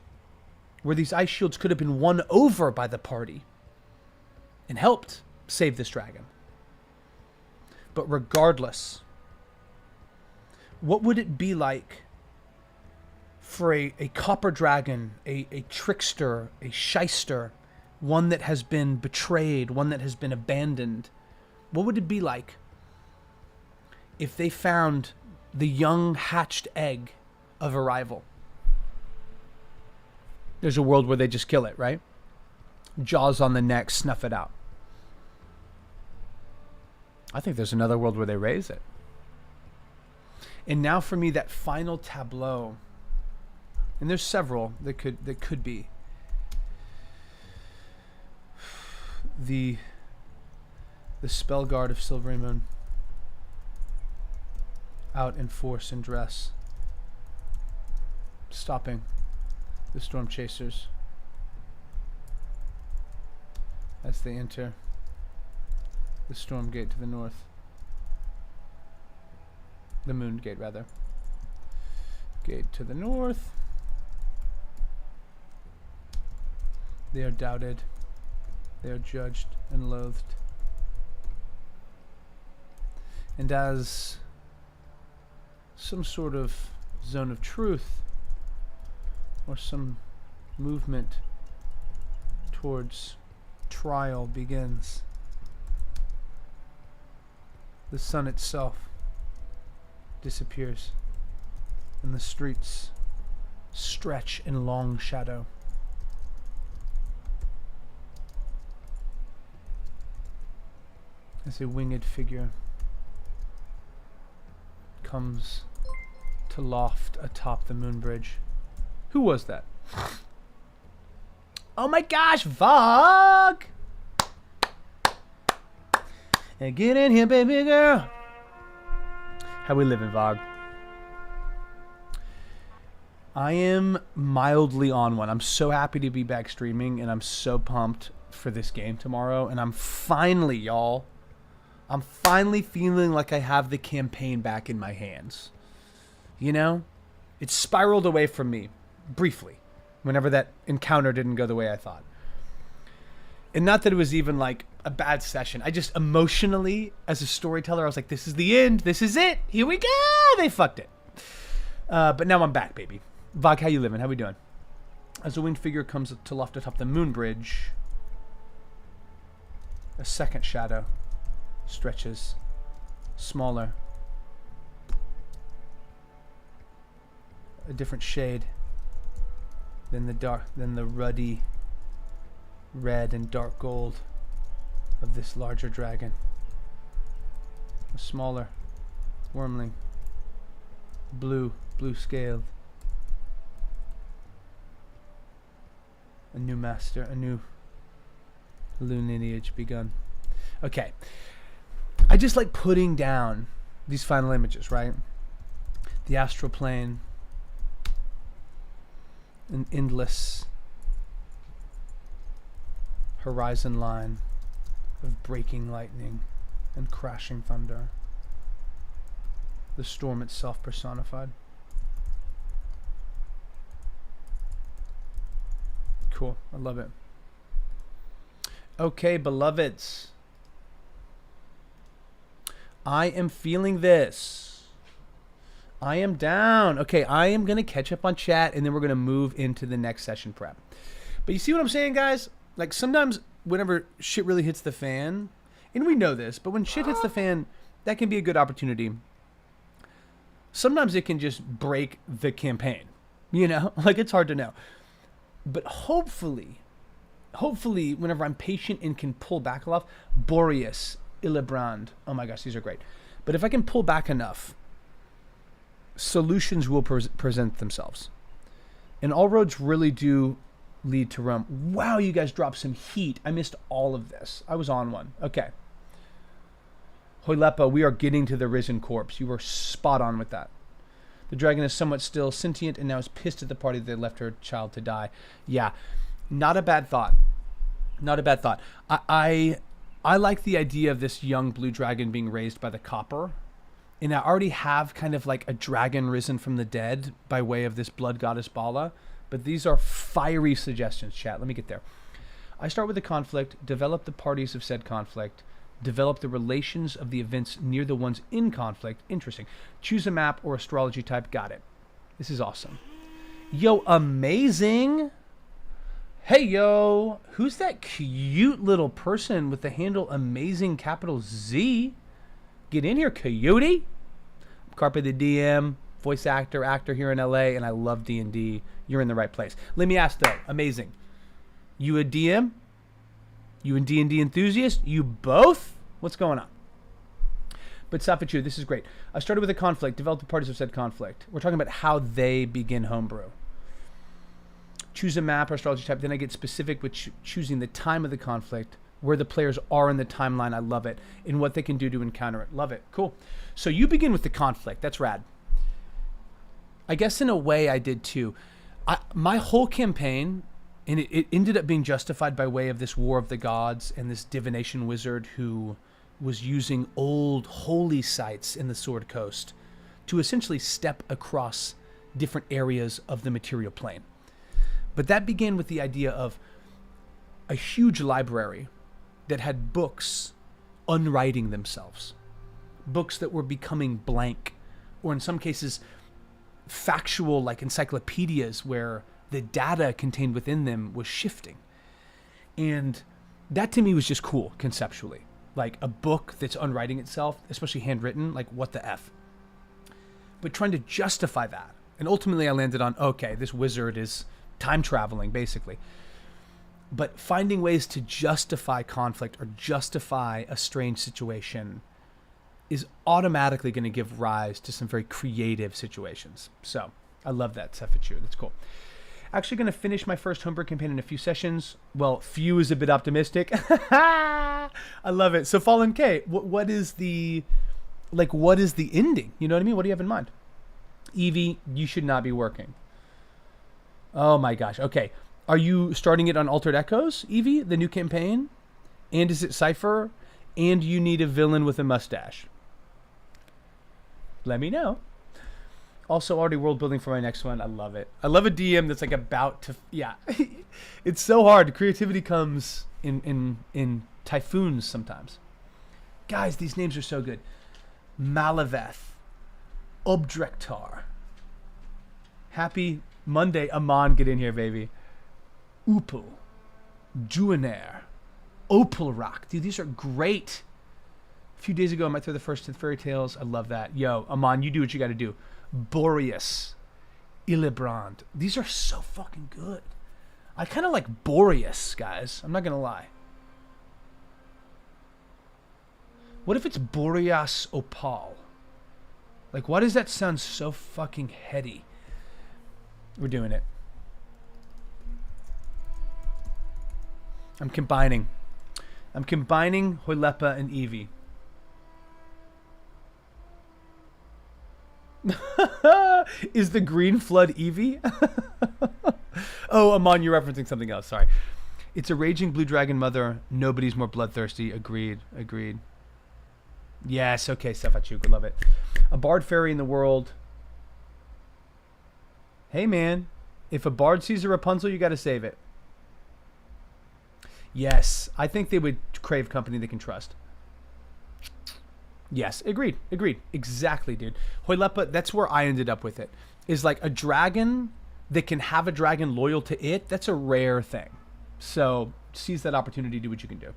where these ice shields could have been won over by the party and helped save this dragon. But regardless, what would it be like for a copper dragon, a trickster, a shyster, one that has been betrayed, one that has been abandoned? What would it be like if they found the young hatched egg of arrival. There's a world where they just kill it, right? Jaws on the neck, snuff it out. I think there's another world where they raise it. And now for me, that final tableau, and there's several that could be. The spell guard of Silvery Moon, out in force and dress, stopping the storm chasers as they enter the storm gate to the north. The moon gate, rather. Gate to the north. They are doubted. They are judged and loathed. And as some sort of zone of truth, or some movement towards trial begins, the sun itself disappears, and the streets stretch in long shadow. As a winged figure comes to loft atop the moon bridge. Who was that? Oh my gosh, Vog! Hey, get in here, baby girl. How we living, Vog? I am mildly on one. I'm so happy to be back streaming, and I'm so pumped for this game tomorrow. And I'm finally, y'all, I'm finally feeling like I have the campaign back in my hands. You know? It spiraled away from me, briefly, whenever that encounter didn't go the way I thought. And not that it was even like a bad session. I just emotionally, as a storyteller, I was like, this is the end. This is it. Here we go. They fucked it. But now I'm back, baby. Vog, how you living? How we doing? As a winged figure comes to loft atop the moon bridge, a second shadow stretches, smaller, a different shade than the ruddy red and dark gold of this larger dragon. A smaller wormling, blue scaled. A new master, a new lineage begun. Okay. I just like putting down these final images, right? The astral plane, an endless horizon line of breaking lightning and crashing thunder. The storm itself personified. Cool. I love it. Okay, beloveds. I am feeling this. I am down. Okay, I am going to catch up on chat, and then we're going to move into the next session prep. But you see what I'm saying, guys? Like, sometimes whenever shit really hits the fan, and we know this, but when shit hits the fan, that can be a good opportunity. Sometimes it can just break the campaign. You know? Like, it's hard to know. But hopefully, whenever I'm patient and can pull back enough, Boreas, Illibrand, oh my gosh, these are great. But if I can pull back enough, solutions will present themselves. And all roads really do lead to Rome. Wow, you guys dropped some heat. I missed all of this. I was on one. Okay. Hoilepa, we are getting to the risen corpse. You were spot on with that. The dragon is somewhat still sentient and now is pissed at the party that they left her child to die. Yeah, not a bad thought. Not a bad thought. I like the idea of this young blue dragon being raised by the copper. And I already have kind of like a dragon risen from the dead by way of this blood goddess Bala. But these are fiery suggestions, chat. Let me get there. I start with the conflict, develop the parties of said conflict, develop the relations of the events near the ones in conflict. Interesting. Choose a map or astrology type. Got it. This is awesome. Yo, amazing. Hey, yo. Who's that cute little person with the handle amazing capital Z? Get in here, coyote. Carpe the DM. voice actor here in LA, and I love D&D, you're in the right place. Let me ask though, amazing. You a DM? You a D&D enthusiast? You both? What's going on? But Safichu, this is great. I started with a conflict. Developer parties have said conflict. We're talking about how they begin homebrew. Choose a map or astrology type. Then I get specific with choosing the time of the conflict, where the players are in the timeline. I love it. And what they can do to encounter it. Love it. Cool. So you begin with the conflict. That's rad. I guess in a way I did too. My whole campaign, and it ended up being justified by way of this War of the Gods and this divination wizard who was using old holy sites in the Sword Coast to essentially step across different areas of the material plane. But that began with the idea of a huge library that had books unwriting themselves, books that were becoming blank, or in some cases factual, like encyclopedias where the data contained within them was shifting. And that to me was just cool conceptually. Like a book that's unwriting itself, especially handwritten, like what the F. But trying to justify that. And ultimately I landed on, okay, this wizard is time traveling basically. But finding ways to justify conflict or justify a strange situation is automatically going to give rise to some very creative situations. So I love that, Sefichu. That's cool. Actually going to finish my first homebrew campaign in a few sessions. Well, few is a bit optimistic. I love it. So Fallen K, what is the ending? You know what I mean? What do you have in mind? Evie, you should not be working. Oh my gosh. Okay. Are you starting it on Altered Echoes, Evie, the new campaign? And is it Cypher? And you need a villain with a mustache? Let me know. Also, already world building for my next one. I love it. I love a DM that's like about to, yeah. It's so hard. Creativity comes in typhoons sometimes. Guys, these names are so good. Malaveth, Obdrektar. Happy Monday, Amon, get in here, baby. Upul, Juanair, Opal Rock. Dude, these are great. A few days ago, I might throw the first 10 fairy tales. I love that. Yo, Amon, you do what you got to do. Boreas, Illebrand. These are so fucking good. I kind of like Boreas, guys. I'm not going to lie. What if it's Boreas Opal? Like, why does that sound so fucking heady? We're doing it. I'm combining Hoilepa and Evie. Is the green flood Evie? Oh, Amon, you're referencing something else. Sorry. It's a raging blue dragon mother. Nobody's more bloodthirsty. Agreed. Yes, okay, Sefachuk, love it. A bard fairy in the world. Hey, man. If a bard sees a Rapunzel, you got to save it. Yes, I think they would crave company they can trust. Yes, agreed. Exactly, dude. Hoilepa, that's where I ended up with it. Is like a dragon that can have a dragon loyal to it. That's a rare thing. So seize that opportunity, do what you can do.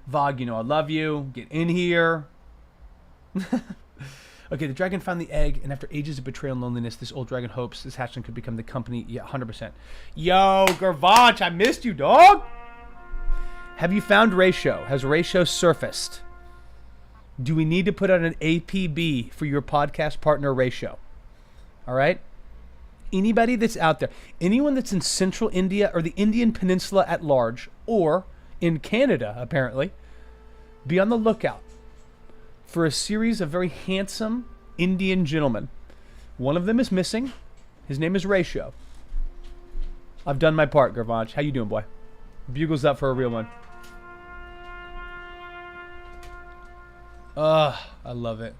Vog, you know I love you. Get in here. Okay, the dragon found the egg, and after ages of betrayal and loneliness, this old dragon hopes this hatchling could become the company. Yeah, 100%. Yo, Gervanch, I missed you, dog. Have you found Ratio? Has Ratio surfaced? Do we need to put out an APB for your podcast partner, Ratio? All right? Anybody that's out there, anyone that's in central India or the Indian Peninsula at large, or in Canada, apparently, be on the lookout for a series of very handsome Indian gentlemen. One of them is missing. His name is Ratio. I've done my part, Gervanch. How you doing, boy? Bugles up for a real one. I love it.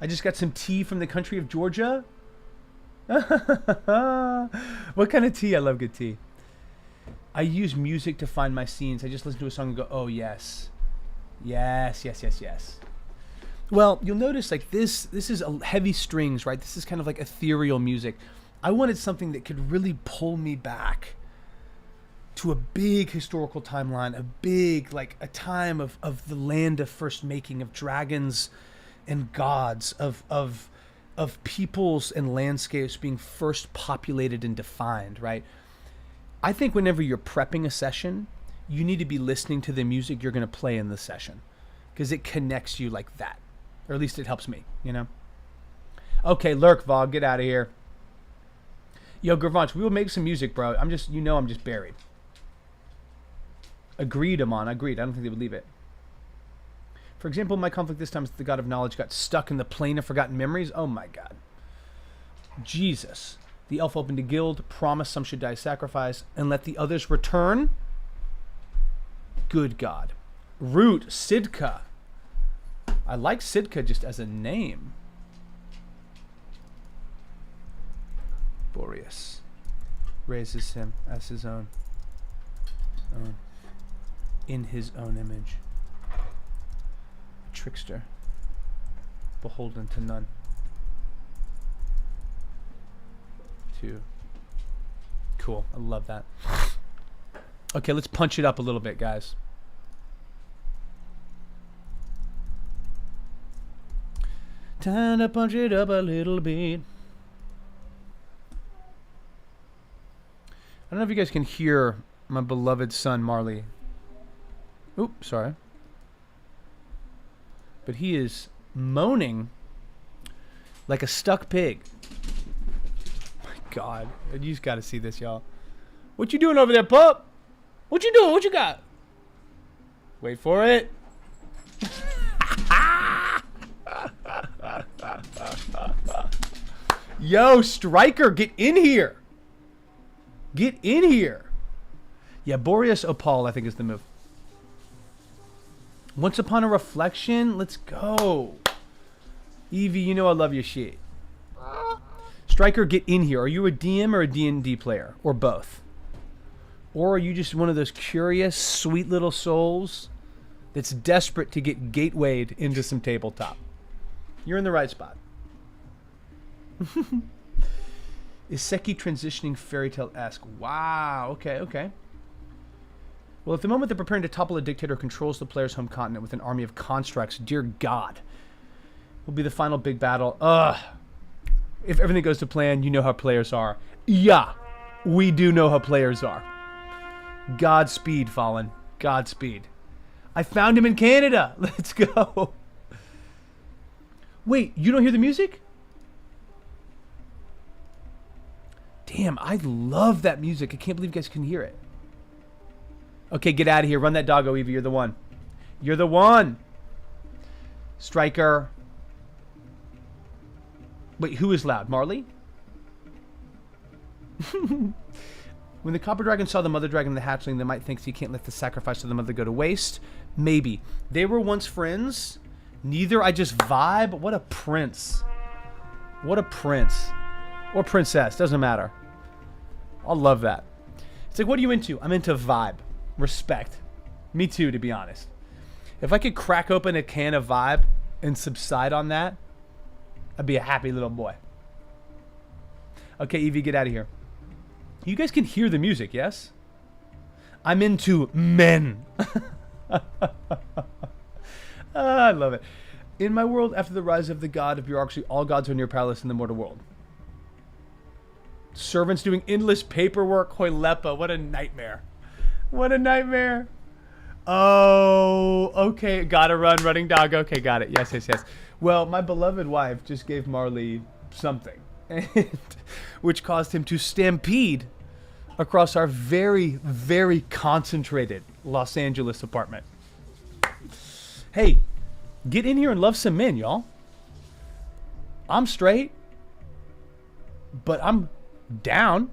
I just got some tea from the country of Georgia. What kind of tea? I love good tea. I use music to find my scenes. I just listen to a song and go, oh, yes. Yes. Well, you'll notice like this is a heavy strings, right? This is kind of like ethereal music. I wanted something that could really pull me back to a big historical timeline, a time of the land of first making, of dragons and gods, of of peoples and landscapes being first populated and defined, right? I think whenever you're prepping a session, you need to be listening to the music you're going to play in the session, because it connects you like that. Or at least it helps me, you know? Okay, Lurk Vog, get out of here. Yo, Gravanch, we will make some music, bro. I'm just buried. Agreed, Amon, agreed. I don't think they would leave it. For example, my conflict this time is the god of knowledge got stuck in the plane of forgotten memories. Oh my god. Jesus. The elf opened a guild, promised some should die sacrifice, and let the others return. Good God. Root, Sidka. I like Sidka just as a name. Boreas raises him as his own. In his own image. Trickster. Beholden to none. 2. Cool. I love that. Okay, let's punch it up a little bit, guys. Time to punch it up a little bit. I don't know if you guys can hear my beloved son, Marley. Oops, sorry. But he is moaning like a stuck pig. My God. You just got to see this, y'all. What you doing over there, pup? What you doing? What you got? Wait for it. Yo, Striker, get in here. Get in here. Yeah, Boreas Opal, I think, is the move. Once Upon a Reflection, let's go. Evie, you know I love your shit. Striker, get in here. Are you a DM or a D&D player? Or both? Or are you just one of those curious, sweet little souls that's desperate to get gatewayed into some tabletop? You're in the right spot. Is Seki transitioning fairy tale-esque? Wow, okay. Well, at the moment they're preparing to topple a dictator who controls the player's home continent with an army of constructs, dear God, will be the final big battle. If everything goes to plan, you know how players are. Yeah, we do know how players are. Godspeed, Fallen. Godspeed. I found him in Canada. Let's go. Wait, you don't hear the music? Damn, I love that music. I can't believe you guys can hear it. Okay, get out of here. Run that doggo, Evie. You're the one. You're the one. Striker. Wait, who is loud? Marley? When the copper dragon saw the mother dragon and the hatchling, they might think he can't let the sacrifice of the mother go to waste. Maybe. They were once friends. Neither. I just vibe. What a prince. What a prince. Or princess. Doesn't matter. I love that. It's like, what are you into? I'm into vibe. Respect. Me too, to be honest. If I could crack open a can of vibe and subside on that, I'd be a happy little boy. Okay, Evie, get out of here. You guys can hear the music, yes? I'm into men. I love it. In my world, after the rise of the god of bureaucracy, all gods are near palace in the mortal world. Servants doing endless paperwork. Hoilepa, what a nightmare. What a nightmare. Oh, okay. Gotta run, running dog. Okay, got it. Yes. Well, my beloved wife just gave Marley something, which caused him to stampede across our very, very concentrated Los Angeles apartment. Hey, get in here and love some men, y'all. I'm straight, but I'm down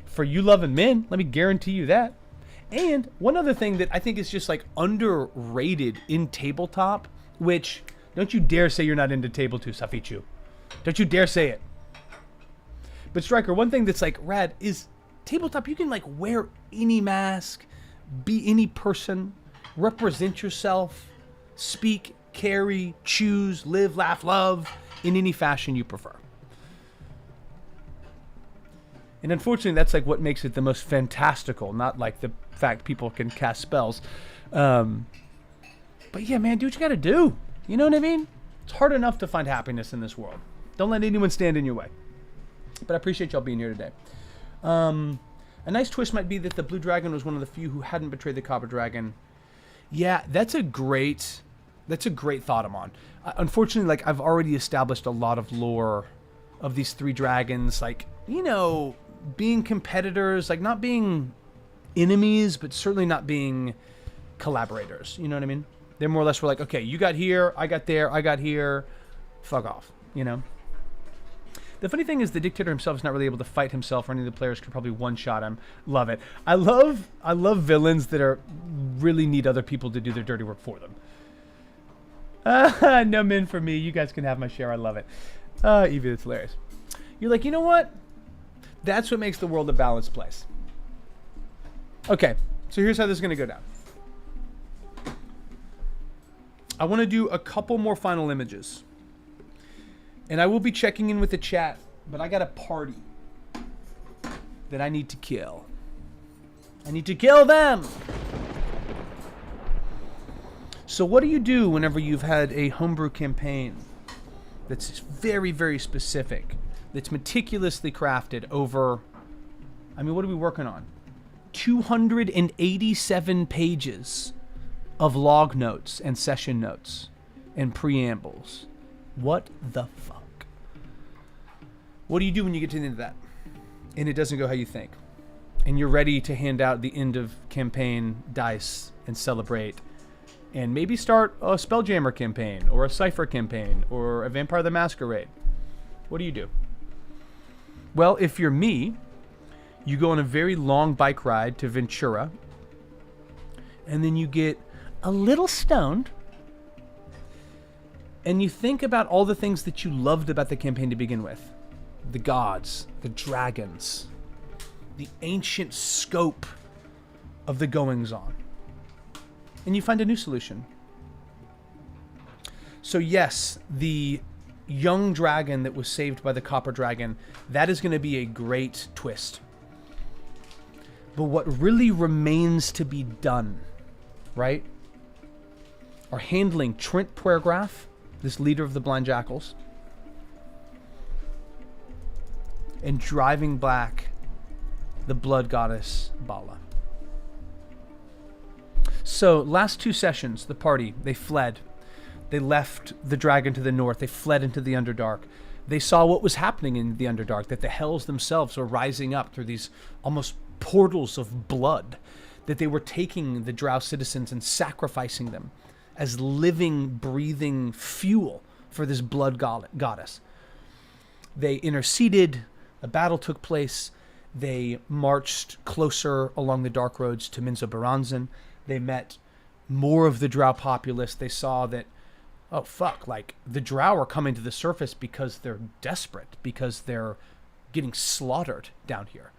for you loving men. Let me guarantee you that. And one other thing that I think is just like underrated in tabletop, which don't you dare say you're not into table 2, Safichu. Don't you dare say it. But Striker, one thing that's like rad is tabletop. You can like wear any mask, be any person, represent yourself, speak, carry, choose, live, laugh, love in any fashion you prefer. And unfortunately, that's like what makes it the most fantastical, not like the fact people can cast spells. But yeah, man, do what you gotta do. You know what I mean? It's hard enough to find happiness in this world. Don't let anyone stand in your way. But I appreciate y'all being here today. A nice twist might be that the blue dragon was one of the few who hadn't betrayed the copper dragon. Yeah, that's a great thought, Amon. Unfortunately, like, I've already established a lot of lore of these three dragons, like, you know, being competitors, like not being enemies, but certainly not being collaborators. You know what I mean? They're more or less were like, okay, you got here, I got there, I got here, fuck off, you know? The funny thing is the dictator himself is not really able to fight himself, or any of the players could probably one-shot him. Love it. I love villains that are really need other people to do their dirty work for them. No min for me. You guys can have my share. I love it. Evie, that's hilarious. You're like, you know what? That's what makes the world a balanced place. Okay, so here's how this is going to go down. I want to do a couple more final images. And I will be checking in with the chat, but I got a party that I need to kill. I need to kill them! So what do you do whenever you've had a homebrew campaign that's very, very specific, that's meticulously crafted over, I mean, what are we working on? 287 pages of log notes and session notes and preambles. What the fuck? What do you do when you get to the end of that and it doesn't go how you think, and you're ready to hand out the end of campaign dice and celebrate and maybe start a Spelljammer campaign or a Cypher campaign or a Vampire the Masquerade? What do you do? Well, if you're me, you go on a very long bike ride to Ventura, and then you get a little stoned, and you think about all the things that you loved about the campaign to begin with. The gods, the dragons, the ancient scope of the goings-on. And you find a new solution. So yes, the young dragon that was saved by the copper dragon, that is going to be a great twist. But what really remains to be done, right, are handling Trent Puergraf, this leader of the Blind Jackals, and driving back the blood goddess Bala. So, last two sessions, the party, they fled. They left the dragon to the north. They fled into the Underdark. They saw what was happening in the Underdark, that the hells themselves were rising up through these almost portals of blood, that they were taking the Drow citizens and sacrificing them as living, breathing fuel for this blood goddess. They interceded. A battle took place. They marched closer along the dark roads to Minzo Baranzan. They met more of the Drow populace. They saw that, oh fuck, like the Drow are coming to the surface because they're desperate, because they're getting slaughtered down here.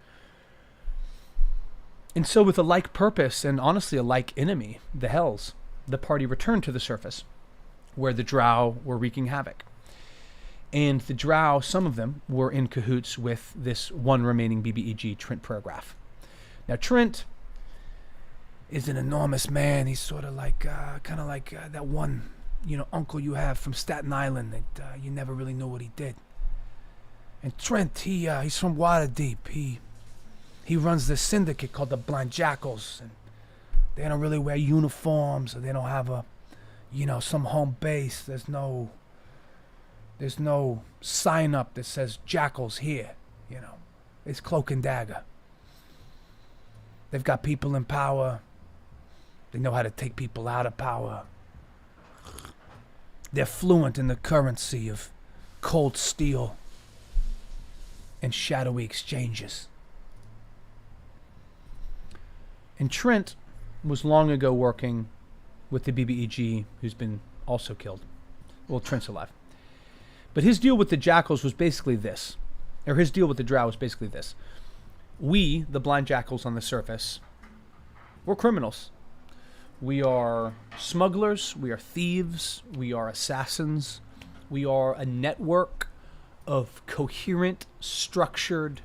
And so with a like purpose and honestly a like enemy, the Hells, the party returned to the surface where the Drow were wreaking havoc. And the Drow, some of them, were in cahoots with this one remaining BBEG, Trent Puergraf. Now Trent is an enormous man. He's sort of like, kind of like that one, you know, uncle you have from Staten Island that you never really know what he did. And Trent, he's from Waterdeep. He runs this syndicate called the Blind Jackals, and they don't really wear uniforms, or they don't have a, you know, some home base. There's no sign up that says Jackals here, you know. It's cloak and dagger. They've got people in power. They know how to take people out of power. They're fluent in the currency of cold steel and shadowy exchanges. And Trent was long ago working with the BBEG, who's been also killed. Well, Trent's alive. But his deal with the Jackals was basically this. Or his deal with the Drow was basically this. We, the Blind Jackals on the surface, we're criminals. We are smugglers, we are thieves, we are assassins. We are a network of coherent, structured,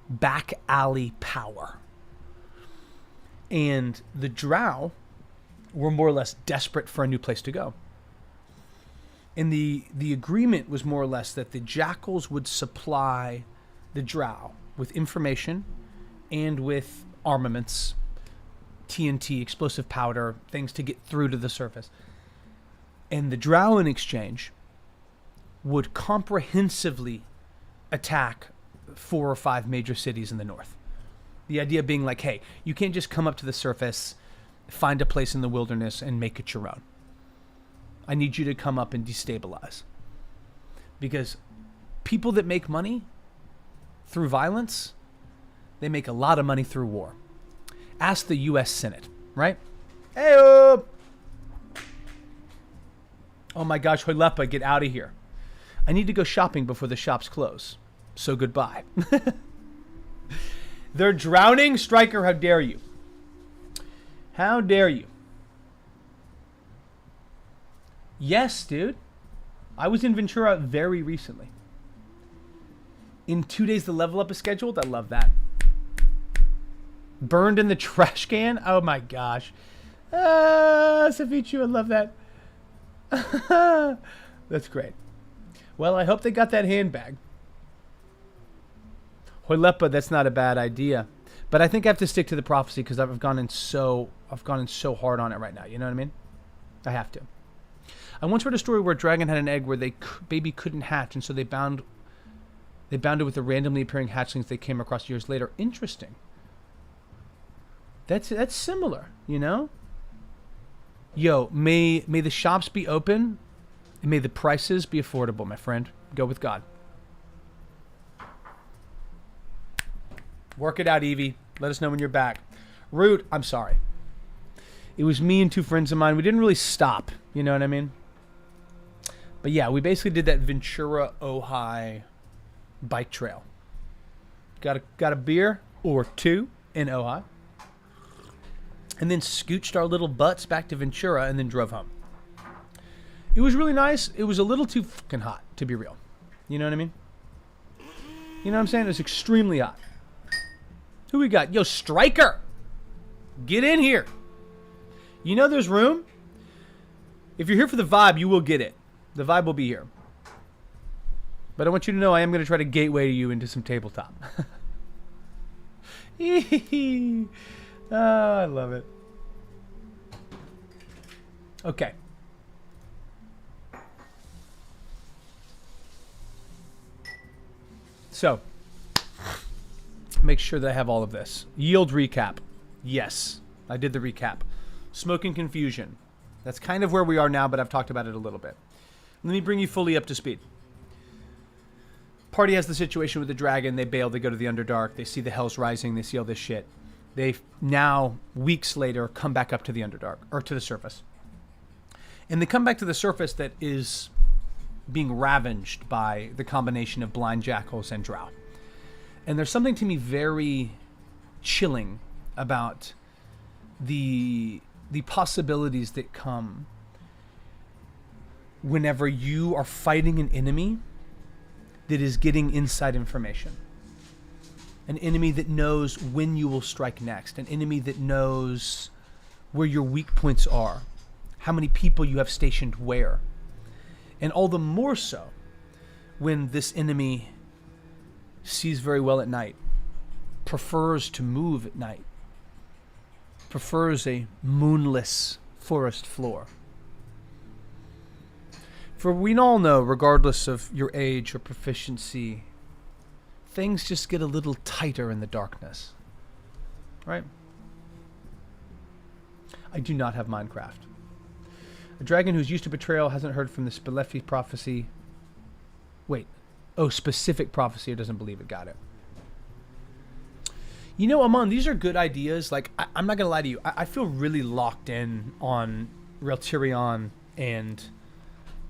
back alley power. And the Drow were more or less desperate for a new place to go. And the agreement was more or less that the jackals would supply the drow with information and with armaments, TNT, explosive powder, things to get through to the surface. And the drow in exchange would comprehensively attack 4 or 5 major cities in the north. The idea being like, hey, you can't just come up to the surface, find a place in the wilderness, and make it your own. I need you to come up and destabilize. Because people that make money through violence, they make a lot of money through war. Ask the U.S. Senate, right? Hey-oh! Oh my gosh, Hoylepa, get out of here. I need to go shopping before the shops close. So goodbye. They're drowning? Striker, how dare you? How dare you? Yes, dude. I was in Ventura very recently. In 2 days, the level up is scheduled. I love that. Burned in the trash can? Oh my gosh. Safichu, I love that. That's great. Well, I hope they got that handbag. Hoylepa, that's not a bad idea. But I think I have to stick to the prophecy because I've gone in so hard on it right now. You know what I mean? I have to. I once read a story where a dragon had an egg where the baby couldn't hatch, and so they bound it with the randomly appearing hatchlings they came across years later. Interesting. That's similar, you know? Yo, may the shops be open, and may the prices be affordable, my friend. Go with God. Work it out, Evie. Let us know when you're back. Root, I'm sorry. It was me and 2 friends of mine. We didn't really stop, you know what I mean? But yeah, we basically did that Ventura Ojai bike trail. Got a beer or 2 in Ojai. And then scooched our little butts back to Ventura and then drove home. It was really nice. It was a little too fucking hot, to be real. You know what I mean? You know what I'm saying? It was extremely hot. Who we got? Yo, Striker! Get in here. You know there's room? If you're here for the vibe, you will get it. The vibe will be here. But I want you to know I am going to try to gateway you into some tabletop. Oh, I love it. Okay. So, make sure that I have all of this. Yield recap. Yes, I did the recap. Smoking confusion. That's kind of where we are now, but I've talked about it a little bit. Let me bring you fully up to speed. Party has the situation with the dragon. They bail. They go to the Underdark. They see the Hells Rising. They see all this shit. They now, weeks later, come back up to the Underdark, or to the surface. And they come back to the surface that is being ravaged by the combination of blind jackals and drow. And there's something to me very chilling about the possibilities that come whenever you are fighting an enemy that is getting inside information. An enemy that knows when you will strike next. An enemy that knows where your weak points are. How many people you have stationed where. And all the more so when this enemy sees very well at night, prefers to move at night, prefers a moonless forest floor. For we all know, regardless of your age or proficiency, things just get a little tighter in the darkness. Right? I do not have Minecraft. A dragon who's used to betrayal hasn't heard from the Spelefi prophecy. Wait. Oh, specific prophecy or doesn't believe it. Got it. You know, Amon, these are good ideas. Like, I'm not going to lie to you. I feel really locked in on Reltirion and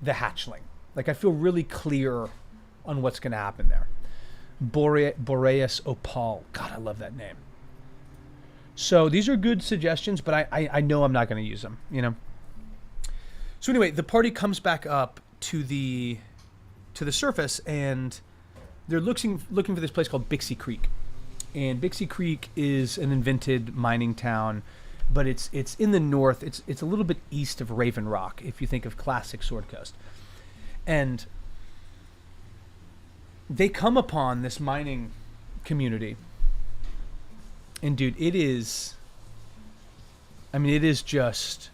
the hatchling. Like, I feel really clear on what's going to happen there. Boreas Opal. God, I love that name. So these are good suggestions, but I know I'm not going to use them, you know? So anyway, the party comes back up to the surface, and they're looking for this place called Bixie Creek. And Bixie Creek is an invented mining town, but it's in the north. It's a little bit east of Raven Rock, if you think of classic Sword Coast. And they come upon this mining community. And dude, it is just,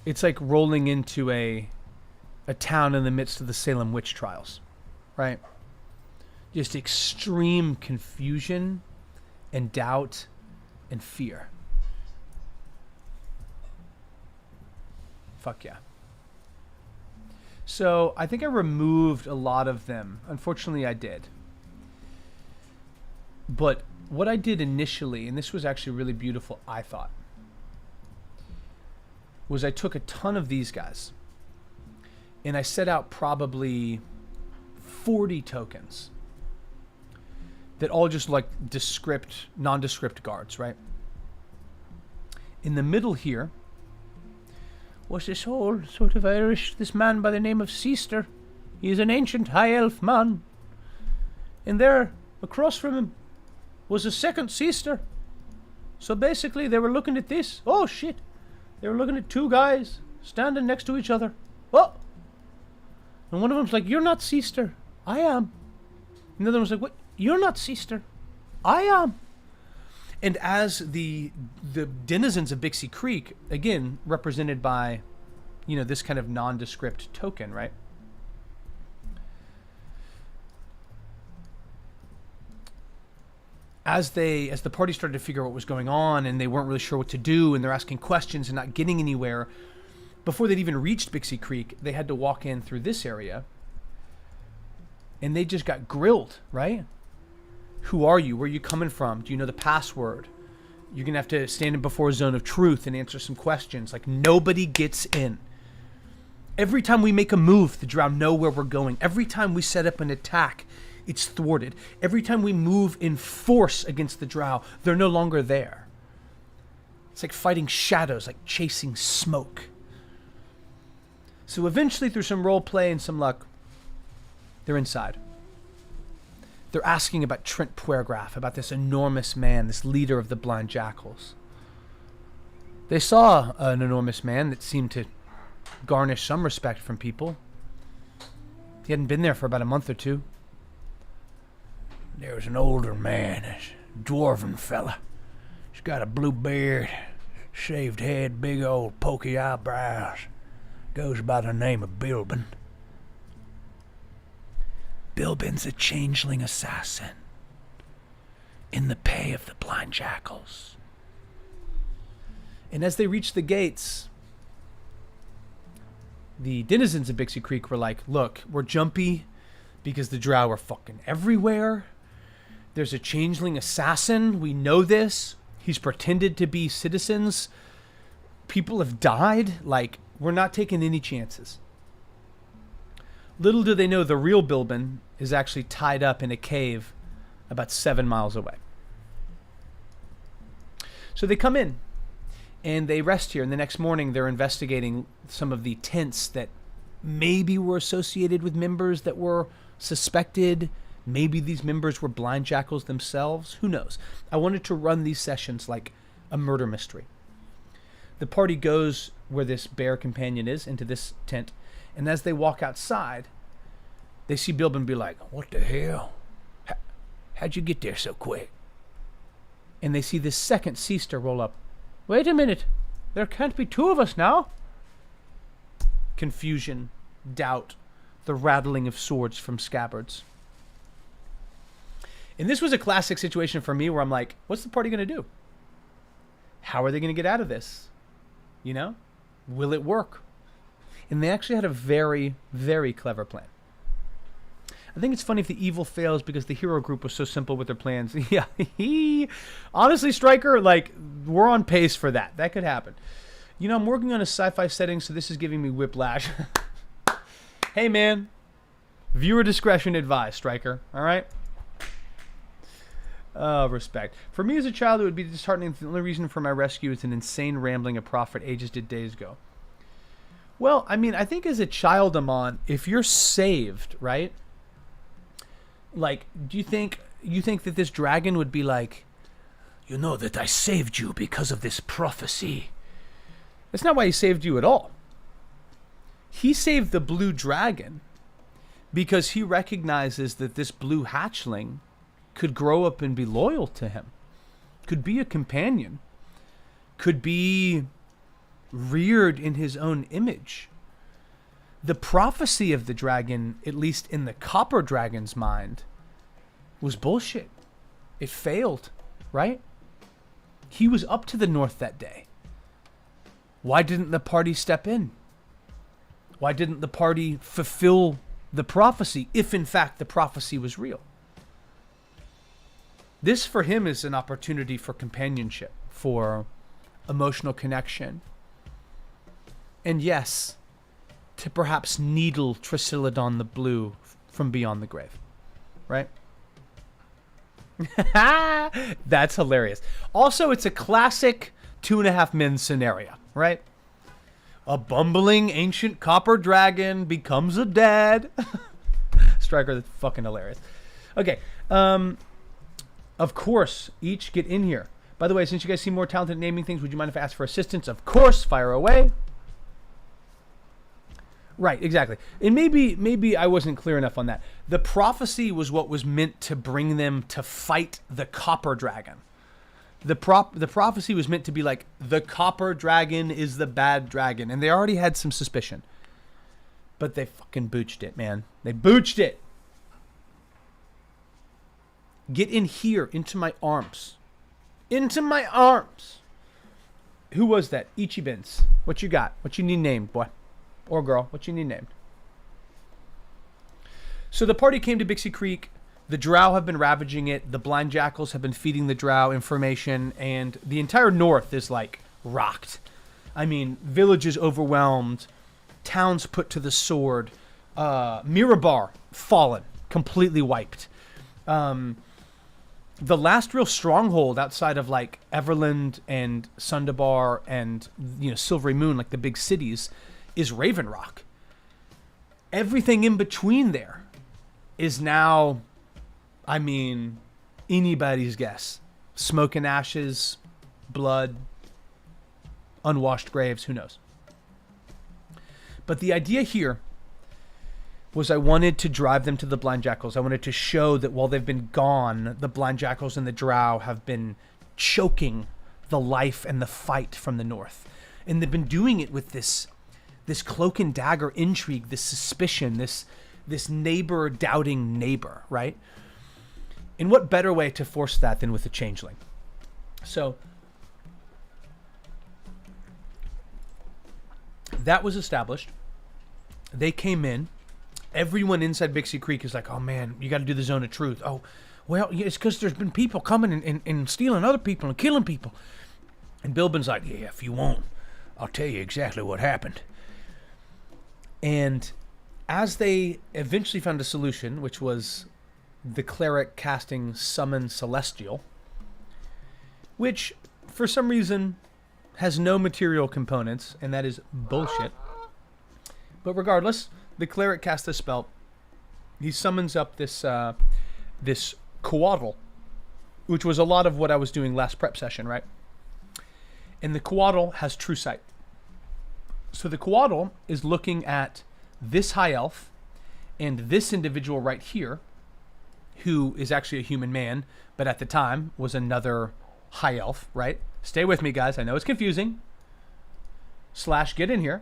it's like rolling into a town in the midst of the Salem witch trials, right? Just extreme confusion and doubt and fear. Fuck yeah. So I think I removed a lot of them. Unfortunately, I did. But what I did initially, and this was actually really beautiful, I thought, was I took a ton of these guys and I set out probably 40 tokens that all just like nondescript guards, right? In the middle here was this whole sort of this man by the name of Seaster. He is an ancient high elf man. And there, across from him, was a second Seaster. So basically, they were looking at this. Oh, shit. They were looking at two guys standing next to each other. Oh! And one of them's like, you're not Seaster. I am. And the other one's like, what? You're not Seaster. I am. And as the denizens of Bixie Creek, again, represented by, this kind of nondescript token, right? As the party started to figure out what was going on and they weren't really sure what to do and they're asking questions and not getting anywhere, before they'd even reached Bixie Creek, they had to walk in through this area and they just got grilled, right? Who are you? Where are you coming from? Do you know the password? You're going to have to stand in before a zone of truth and answer some questions. Like, nobody gets in. Every time we make a move, the drow know where we're going. Every time we set up an attack, it's thwarted. Every time we move in force against the drow, they're no longer there. It's like fighting shadows, like chasing smoke. So eventually, through some role play and some luck, they're inside. They're asking about Trent Puergraf, about this enormous man, this leader of the Blind Jackals. They saw an enormous man that seemed to garnish some respect from people. He hadn't been there for about a month or two. There was an older man, a dwarven fella. He's got a blue beard, shaved head, big old pokey eyebrows. Goes by the name of Bilbin. Bilbin's a changeling assassin in the pay of the Blind Jackals. And as they reached the gates, the denizens of Bixie Creek were like, look, we're jumpy because the drow are fucking everywhere. There's a changeling assassin. We know this. He's pretended to be citizens. People have died. Like, we're not taking any chances. Little do they know the real Bilbin is actually tied up in a cave about 7 miles away. So they come in and they rest here. And the next morning they're investigating some of the tents that maybe were associated with members that were suspected. Maybe these members were Blind Jackals themselves. Who knows? I wanted to run these sessions like a murder mystery. The party goes where this bear companion is, into this tent. And as they walk outside, they see Bilbin be like, what the hell? How'd you get there so quick? And they see this second Seaster roll up. Wait a minute. There can't be two of us now. Confusion, doubt, the rattling of swords from scabbards. And this was a classic situation for me where I'm like, what's the party going to do? How are they going to get out of this? Will it work? And they actually had a very, very clever plan. I think it's funny if the evil fails because the hero group was so simple with their plans. Yeah, honestly, Stryker, like, we're on pace for that. That could happen. I'm working on a sci-fi setting, so this is giving me whiplash. Hey, man. Viewer discretion advised, Stryker. All right? Respect. For me as a child, it would be disheartening if the only reason for my rescue is an insane rambling a prophet ages did days ago. Well, I mean, I think as a child, Amon, if you're saved, right? Like, do you think that this dragon would be like, you know that I saved you because of this prophecy? That's not why he saved you at all. He saved the blue dragon because he recognizes that this blue hatchling could grow up and be loyal to him, could be a companion, could be reared in his own image. The prophecy of the dragon, at least in the copper dragon's mind, was bullshit. It failed, right? He was up to the north that day. Why didn't the party step in? Why didn't the party fulfill the prophecy, if in fact the prophecy was real? This for him is an opportunity for companionship, for emotional connection. And yes, to perhaps needle Trisiladon the Blue from beyond the grave. Right? That's hilarious. Also, it's a classic 2.5 Men scenario, right? A bumbling ancient copper dragon becomes a dad. Striker, that's fucking hilarious. Okay. Of course, each get in here. By the way, since you guys seem more talented at naming things, would you mind if I ask for assistance? Of course, fire away. Right, exactly. And maybe I wasn't clear enough on that. The prophecy was what was meant to bring them to fight the copper dragon. The prophecy was meant to be like, the copper dragon is the bad dragon. And they already had some suspicion. But they fucking booched it, man. They booched it. Get in here, into my arms. Into my arms. Who was that? Ichibins. What you got? What you need named, boy? Or girl, what you need named. So the party came to Bixie Creek. The drow have been ravaging it. The blind jackals have been feeding the drow information. And the entire north is like rocked. I mean, villages overwhelmed. Towns put to the sword. Mirabar fallen. Completely wiped. The last real stronghold outside of like Everland and Sundabar and, you know, Silvery Moon, like the big cities, is Raven Rock. Everything in between there is now, I mean, anybody's guess. Smoke and ashes, blood, unwashed graves, who knows? But the idea here was I wanted to drive them to the blind jackals. I wanted to show that while they've been gone, the blind jackals and the drow have been choking the life and the fight from the north. And they've been doing it with this cloak and dagger intrigue, this suspicion, this neighbor doubting neighbor, right? And what better way to force that than with a changeling? So that was established. They came in. Everyone inside Bixie Creek is like, oh man, you got to do the zone of truth. Oh, well, yeah, it's because there's been people coming and stealing other people and killing people. And Bilbin's like, yeah, if you want, I'll tell you exactly what happened. And as they eventually found a solution, which was the cleric casting Summon Celestial, which for some reason has no material components, and that is bullshit. But regardless, the cleric casts a spell. He summons up this coatl, which was a lot of what I was doing last prep session, right? And the coatl has true sight. So the coatl is looking at this high elf and this individual right here, who is actually a human man, but at the time was another high elf, right? Stay with me, guys. I know it's confusing. / get in here.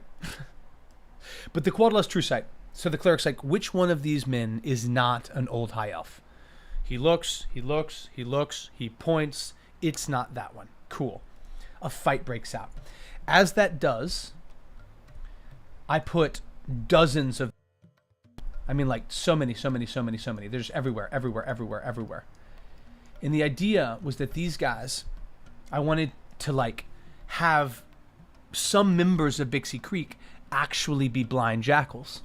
But the coatl has true sight. So the cleric's like, which one of these men is not an old high elf? He looks, he points. It's not that one. Cool. A fight breaks out. As that does, I put dozens of, I mean like so many. They're just everywhere. And the idea was that these guys, I wanted to like have some members of Bixie Creek actually be blind jackals.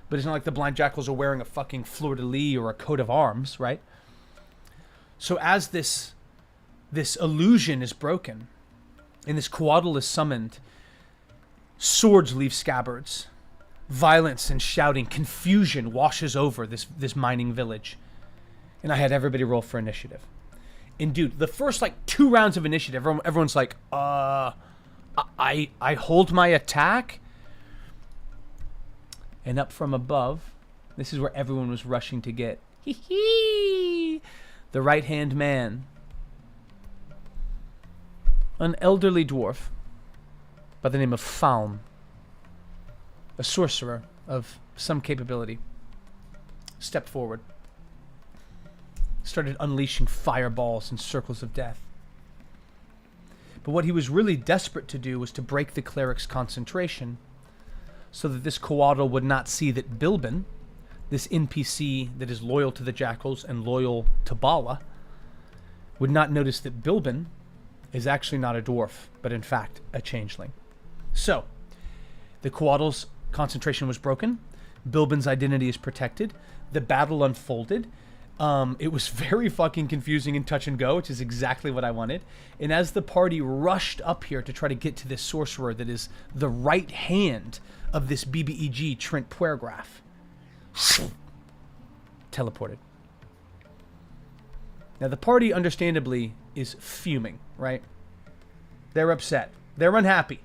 But it's not like the blind jackals are wearing a fucking fleur-de-lis or a coat of arms, right? So as this illusion is broken and this coatl is summoned, swords leave scabbards. Violence and shouting, confusion washes over this mining village. And I had everybody roll for initiative. And dude, the first like 2 rounds of initiative, everyone's like, I hold my attack. And up from above, This is where everyone was rushing to get. The right-hand man. An elderly dwarf by the name of Falm. A sorcerer of some capability. Stepped forward. Started unleashing fireballs and circles of death. But what he was really desperate to do was to break the cleric's concentration so that this coatl would not see that Bilbin, this NPC that is loyal to the jackals and loyal to Bala, would not notice that Bilbin is actually not a dwarf, but in fact a changeling. So, the coatl's concentration was broken. Bilbin's identity is protected. The battle unfolded. It was very fucking confusing and touch and go, which is exactly what I wanted. And as the party rushed up here to try to get to this sorcerer that is the right hand of this BBEG Trent Puergraf, teleported. Now the party, understandably, is fuming, right? They're upset. They're unhappy.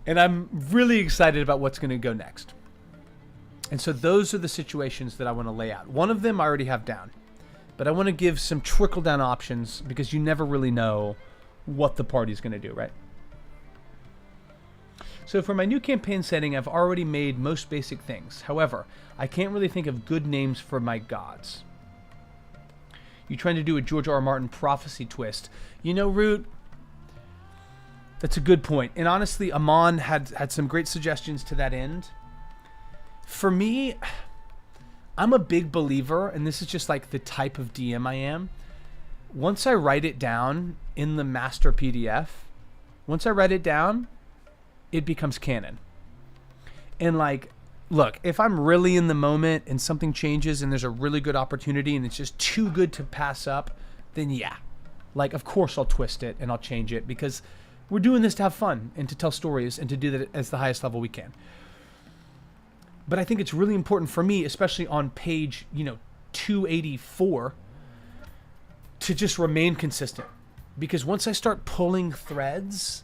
And I'm really excited about what's going to go next. And so those are the situations that I want to lay out. One of them I already have down. But I want to give some trickle-down options because you never really know what the party's going to do, right? So for my new campaign setting, I've already made most basic things. However, I can't really think of good names for my gods. You trying to do a George R. R. Martin prophecy twist. You know, Root, that's a good point. And honestly, Amon had some great suggestions to that end. For me, I'm a big believer, and this is just like the type of DM I am. Once I write it down in the master PDF, once I write it down, it becomes canon. And like, look, if I'm really in the moment and something changes and there's a really good opportunity and it's just too good to pass up, then yeah. Like, of course I'll twist it and I'll change it because we're doing this to have fun and to tell stories and to do that as the highest level we can. But I think it's really important for me, especially on page, 284, to just remain consistent. Because once I start pulling threads,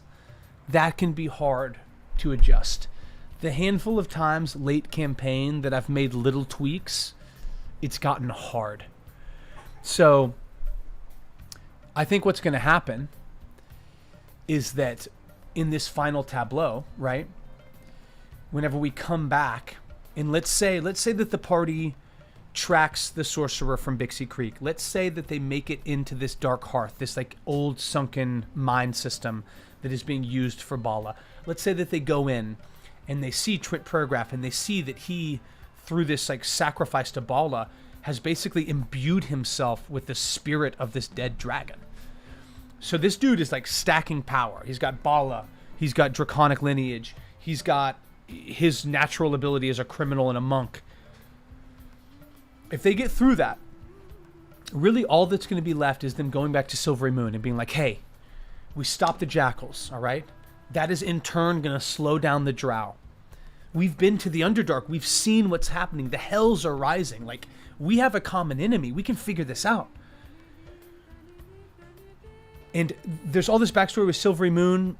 that can be hard to adjust. The handful of times late campaign that I've made little tweaks, it's gotten hard. So I think what's going to happen is that in this final tableau, right, whenever we come back, and let's say that the party tracks the sorcerer from Bixie Creek. Let's say that they make it into this dark hearth, this like old sunken mine system that is being used for Bala. Let's say that they go in and they see Trent Puergraf and they see that he, through this like sacrifice to Bala, has basically imbued himself with the spirit of this dead dragon. So this dude is like stacking power. He's got Bala, he's got draconic lineage, he's got his natural ability as a criminal and a monk. If they get through that, really all that's going to be left is them going back to Silvery Moon and being like, hey, we stopped the jackals, all right? That is in turn going to slow down the drow. We've been to the Underdark. We've seen what's happening. The hells are rising. Like, we have a common enemy. We can figure this out. And there's all this backstory with Silvery Moon.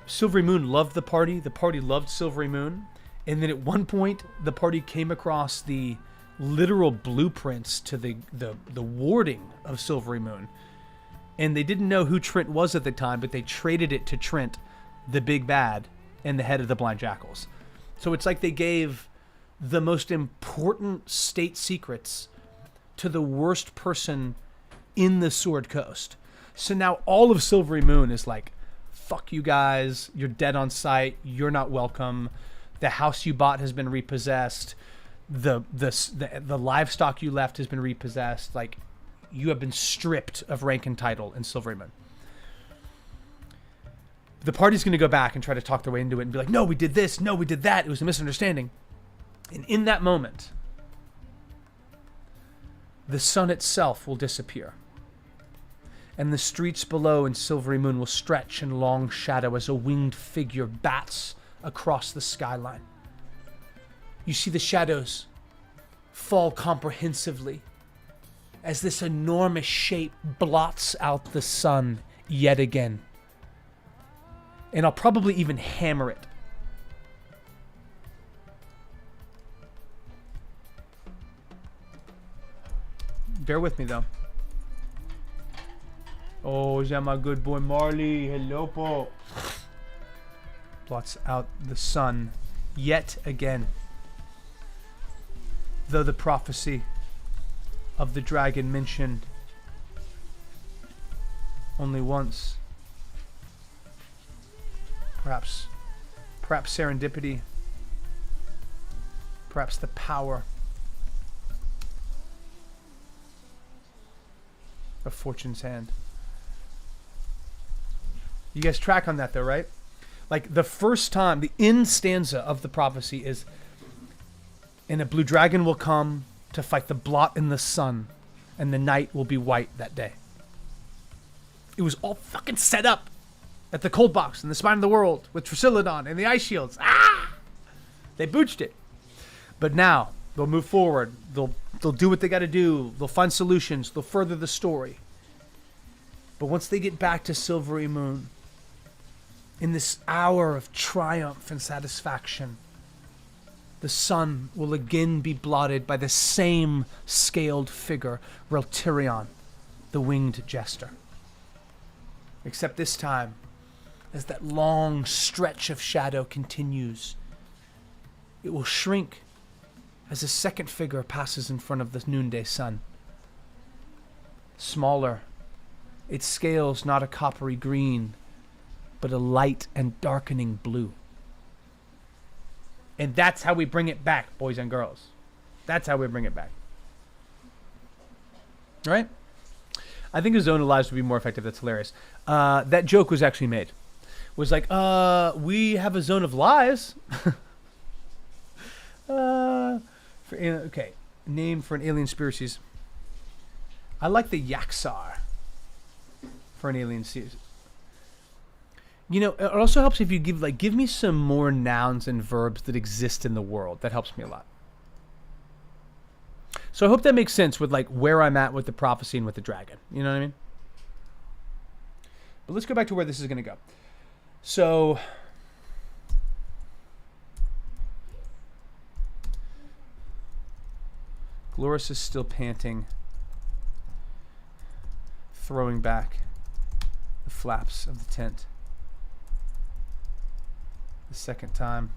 Silvery Moon loved the party loved Silvery Moon. And then at one point, the party came across the literal blueprints to the warding of Silvery Moon. And they didn't know who Trent was at the time, but they traded it to Trent, the big bad, and the head of the Blind Jackals. So it's like they gave the most important state secrets to the worst person in the Sword Coast. So now all of Silvery Moon is like, fuck you guys, you're dead on sight, you're not welcome, the house you bought has been repossessed, the livestock you left has been repossessed, like, you have been stripped of rank and title in Silvery Moon. The party's going to go back and try to talk their way into it and be like, no, we did this, no, we did that, it was a misunderstanding. And in that moment, the sun itself will disappear. And the streets below in Silvery Moon will stretch in long shadow as a winged figure bats across the skyline. You see the shadows fall comprehensively as this enormous shape blots out the sun yet again. And I'll probably even hammer it. Bear with me, though. Oh, is that my good boy Marley? Hello, po. Blots out the sun yet again. Though the prophecy of the dragon mentioned only once. Perhaps serendipity. Perhaps the power of fortune's hand. You guys track on that though, right? Like the first time, the end stanza of the prophecy is, and a blue dragon will come to fight the blot in the sun, and the night will be white that day. It was all fucking set up at the cold box in the spine of the world with Tricilodon and the ice shields. Ah! They booched it. But now they'll move forward. They'll do what they got to do. They'll find solutions. They'll further the story. But once they get back to Silvery Moon, in this hour of triumph and satisfaction, the sun will again be blotted by the same scaled figure, Reltirion, the winged jester. Except this time, as that long stretch of shadow continues, it will shrink as a second figure passes in front of the noonday sun. Smaller, its scales not a coppery green, but a light and darkening blue. And that's how we bring it back, boys and girls. That's how we bring it back. All right? I think a zone of lives would be more effective. That's hilarious. That joke was actually made. It was like, we have a zone of lies. Okay. Name for an alien species. I like the Yaxar for an alien species. You know, it also helps if you give me some more nouns and verbs that exist in the world. That helps me a lot. So I hope that makes sense with like where I'm at with the prophecy and with the dragon. You know what I mean? But let's go back to where this is going to go. So Gloris is still panting, throwing back the flaps of the tent. The second time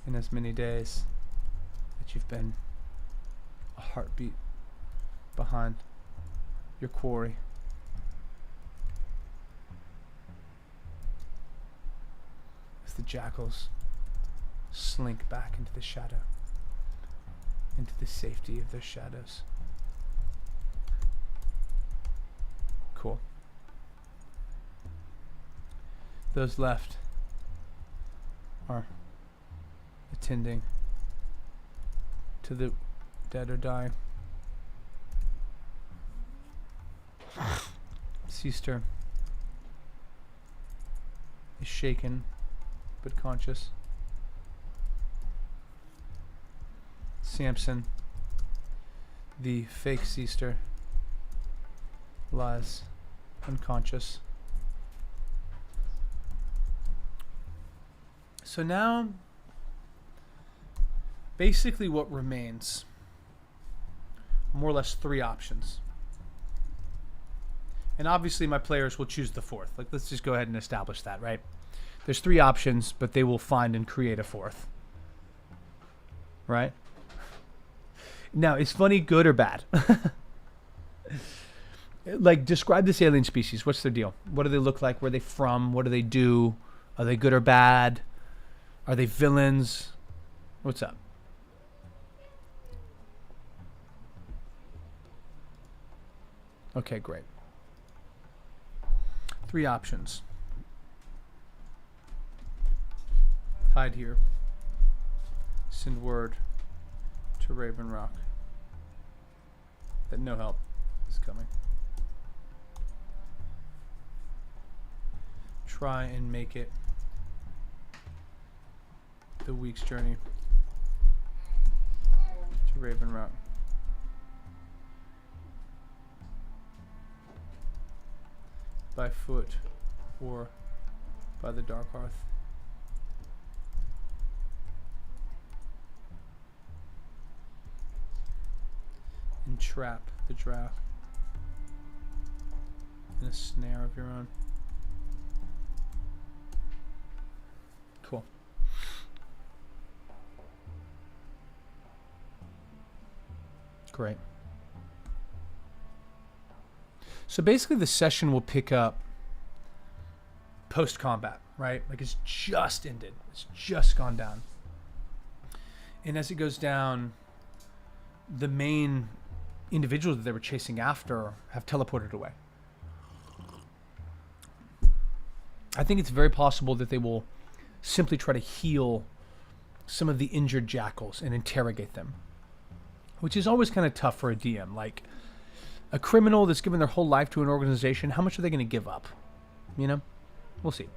in as many days that you've been a heartbeat behind your quarry. As the jackals slink back into the shadow, into the safety of their shadows. Cool. Those left are attending to the dead or dying. Seaster is shaken but conscious. Samson, the fake Seaster, lies unconscious. So now, basically what remains, more or less 3 options. And obviously my players will choose the 4th. Like, let's just go ahead and establish that, right? There's 3 options, but they will find and create a 4th. Right? Now, is funny good or bad? Like, describe this alien species. What's their deal? What do they look like? Where are they from? What do they do? Are they good or bad? Are they villains? What's up? Okay, great. 3 options. Hide here. Send word to Raven Rock that no help is coming. Try and make it the week's journey to Raven Rock. By foot or by the Dark Hearth. Entrap the drow in a snare of your own. Cool. Great. So basically the session will pick up post-combat, right? Like it's just ended. It's just gone down. And as it goes down, the main individuals that they were chasing after have teleported away. I think it's very possible that they will simply try to heal some of the injured jackals and interrogate them, which is always kind of tough for a DM. Like a criminal that's given their whole life to an organization, how much are they going to give up? You know, we'll see.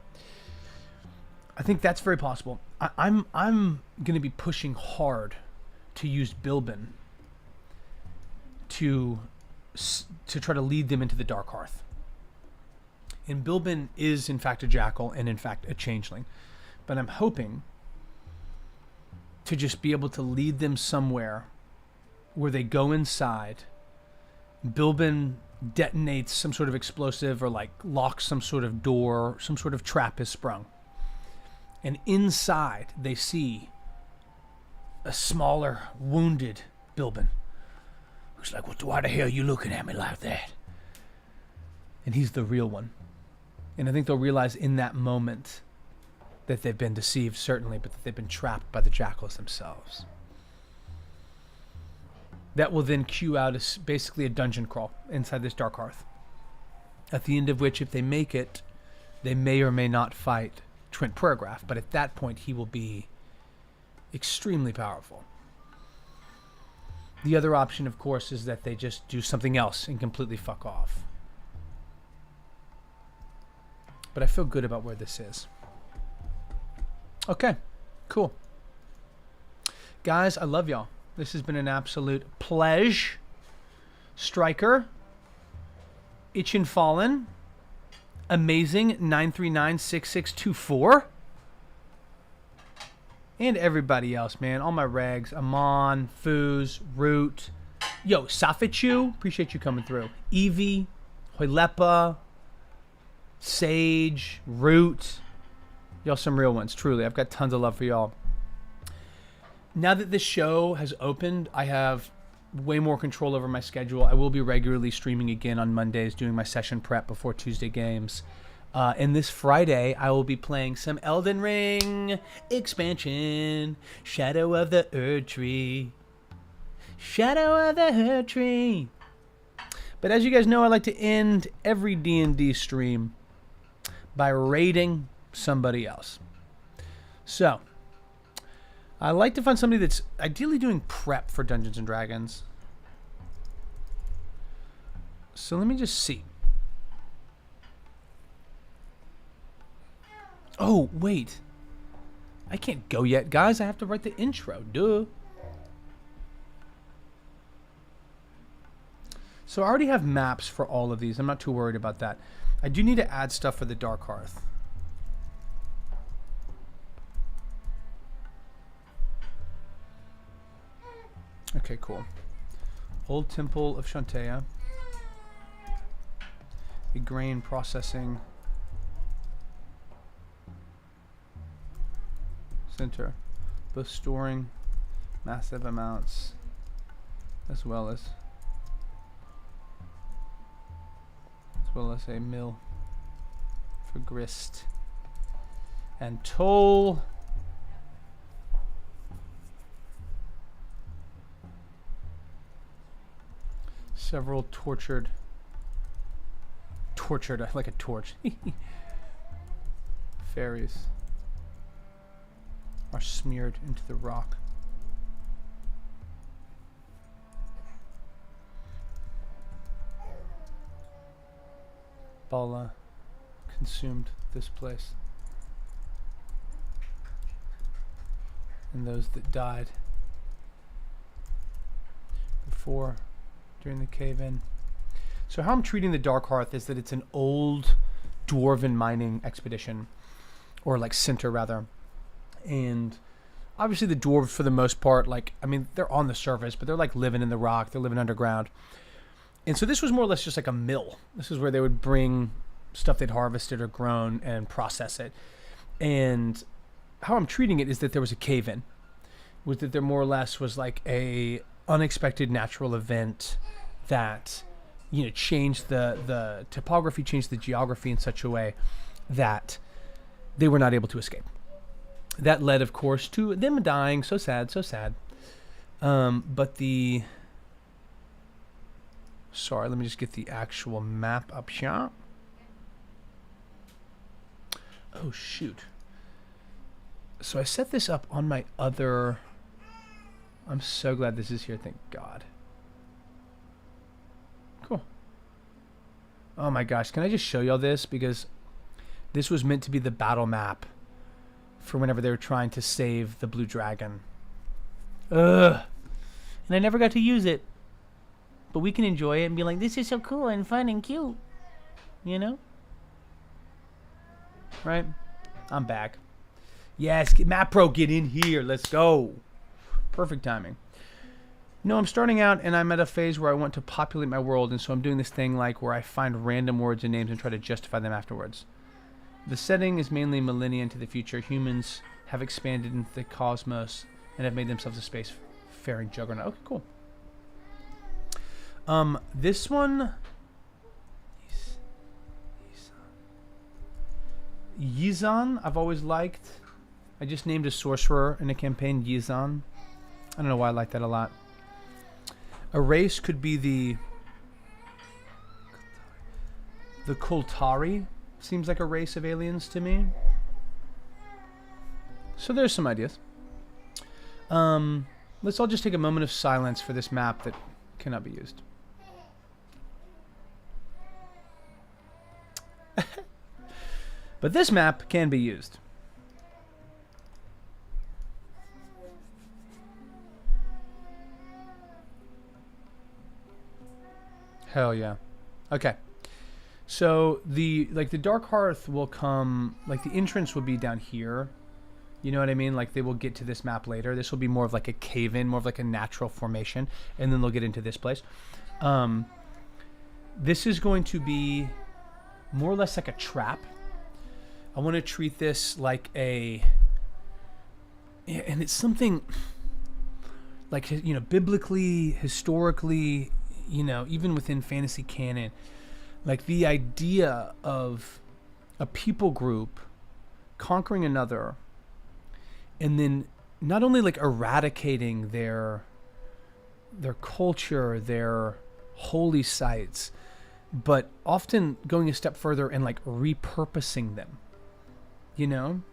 I think that's very possible. I'm going to be pushing hard to use Bilbin to try to lead them into the Dark Hearth. And Bilbin is in fact a jackal and in fact a changeling. But I'm hoping to just be able to lead them somewhere where they go inside. Bilbin detonates some sort of explosive or like locks some sort of door, some sort of trap is sprung. And inside they see a smaller, wounded Bilbin. Who's like, why the hell are you looking at me like that? And he's the real one. And I think they'll realize in that moment that they've been deceived, certainly, but that they've been trapped by the jackals themselves. That will then cue out basically a dungeon crawl inside this Dark Hearth. At the end of which, if they make it, they may or may not fight Trent Paragraph. But at that point, he will be extremely powerful. The other option, of course, is that they just do something else and completely fuck off. But I feel good about where this is. Okay, cool. Guys, I love y'all. This has been an absolute pleasure. Striker, Itchin' Fallen, Amazing 9396624, and everybody else, man. All my regs, Amon, Foos, Root, yo, Safichu, appreciate you coming through. Evie, Hoilepa, Sage, Root, y'all some real ones, truly. I've got tons of love for y'all. Now that this show has opened, I have way more control over my schedule. I will be regularly streaming again on Mondays, doing my session prep before Tuesday games. And this Friday, I will be playing some Elden Ring expansion, Shadow of the Erdtree. Shadow of the Erdtree. But as you guys know, I like to end every D&D stream by raiding somebody else. So, I like to find somebody that's ideally doing prep for Dungeons and Dragons. So let me just see. Oh, wait. I can't go yet, guys. I have to write the intro. Duh. So I already have maps for all of these. I'm not too worried about that. I do need to add stuff for the Dark Hearth. Okay, cool. Old Temple of Shantea. A grain processing center. Both storing massive amounts as well as a mill for grist and toll. Several tortured like a torch. Fairies are smeared into the rock. Bala consumed this place, and those that died before during the cave-in. So how I'm treating the Dark Hearth is that it's an old dwarven mining expedition, or like center rather. And obviously the dwarves, for the most part, like, I mean, they're on the surface, but they're like living in the rock. They're living underground. And so this was more or less just like a mill. This is where they would bring stuff they'd harvested or grown and process it. And how I'm treating it is that there was a cave-in. Was that there more or less was like a unexpected natural event that, you know, changed the topography, changed the geography in such a way that they were not able to escape. That led, of course, to them dying. So sad, so sad. But the... Sorry, let me just get the actual map up here. Oh, shoot. So I set this up on my other... I'm so glad this is here, thank God. Cool. Oh my gosh, can I just show y'all this? Because this was meant to be the battle map for whenever they were trying to save the blue dragon. Ugh. And I never got to use it. But we can enjoy it and be like, this is so cool and fun and cute. You know? Right? I'm back. Yes, Map Pro, get in here. Let's go. Perfect timing. No, I'm starting out and I'm at a phase where I want to populate my world, and so I'm doing this thing like where I find random words and names and try to justify them afterwards. The setting is mainly millennia into the future. Humans have expanded into the cosmos and have made themselves a space-faring juggernaut. Okay, cool. This one... Yizan, I've always liked. I just named a sorcerer in a campaign Yizan. I don't know why I like that a lot. A race could be the Koltari. Seems like a race of aliens to me. So there's some ideas. Let's all just take a moment of silence for this map that cannot be used. But this map can be used. Hell yeah. Okay. So the Dark Hearth will come, like the entrance will be down here. You know what I mean? Like they will get to this map later. This will be more of like a cave-in, more of like a natural formation, and then they'll get into this place. This is going to be more or less like a trap. I want to treat this like a, and it's something like, you know, biblically, historically, you know, even within fantasy canon, like the idea of a people group conquering another and then not only like eradicating their culture, their holy sites, but often going a step further and like repurposing them. You know,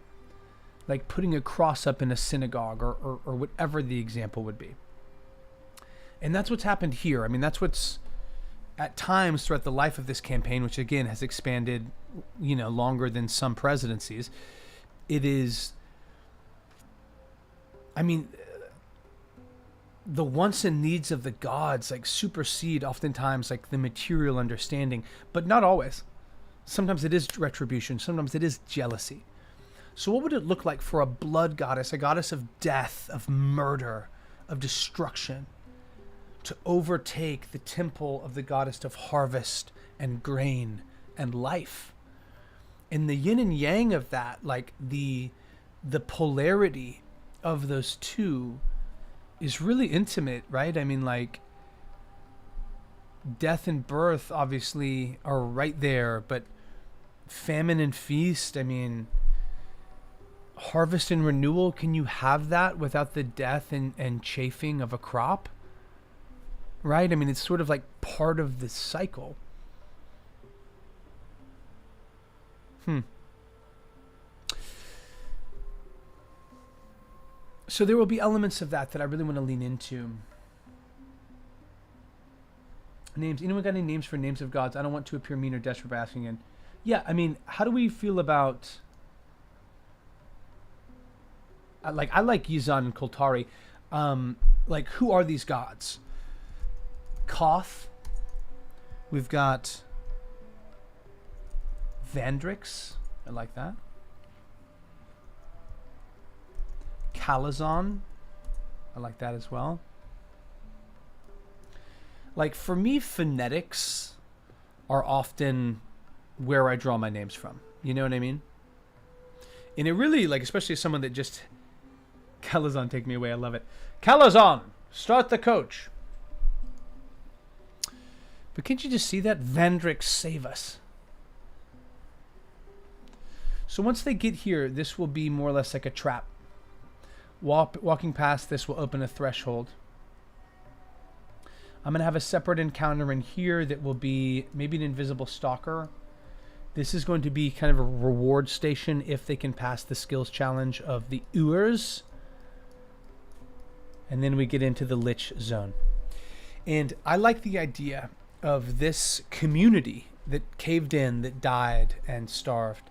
like putting a cross up in a synagogue or whatever the example would be. And that's what's happened here. I mean, that's what's at times throughout the life of this campaign, which again has expanded, you know, longer than some presidencies. It is, I mean, the wants and needs of the gods like supersede oftentimes like the material understanding, but not always. Sometimes it is retribution. Sometimes it is jealousy. So what would it look like for a blood goddess, a goddess of death, of murder, of destruction, to overtake the temple of the goddess of harvest and grain and life? And the yin and yang of that, like the polarity of those two is really intimate, right? I mean, like death and birth obviously are right there, but famine and feast, I mean, harvest and renewal, can you have that without the death and chafing of a crop? Right? I mean, it's sort of like part of the cycle. So there will be elements of that I really want to lean into. Names. Anyone got any names for names of gods? I don't want to appear mean or desperate by asking again. Yeah, I mean, how do we feel about... I like Yizan and Koltari. Like, who are these gods? Koth. We've got Vandrix. I like that. Calazon. I like that as well. Like, for me, phonetics are often where I draw my names from. You know what I mean? And it really, like, especially as someone that just... Calazon, take me away. I love it. Calazon, start the coach. But can't you just see that? Vandrix, save us. So once they get here, this will be more or less like a trap. Walking past this will open a threshold. I'm going to have a separate encounter in here that will be maybe an invisible stalker. This is going to be kind of a reward station if they can pass the skills challenge of the Urs. And then we get into the Lich zone. And I like the idea of this community that caved in, that died and starved.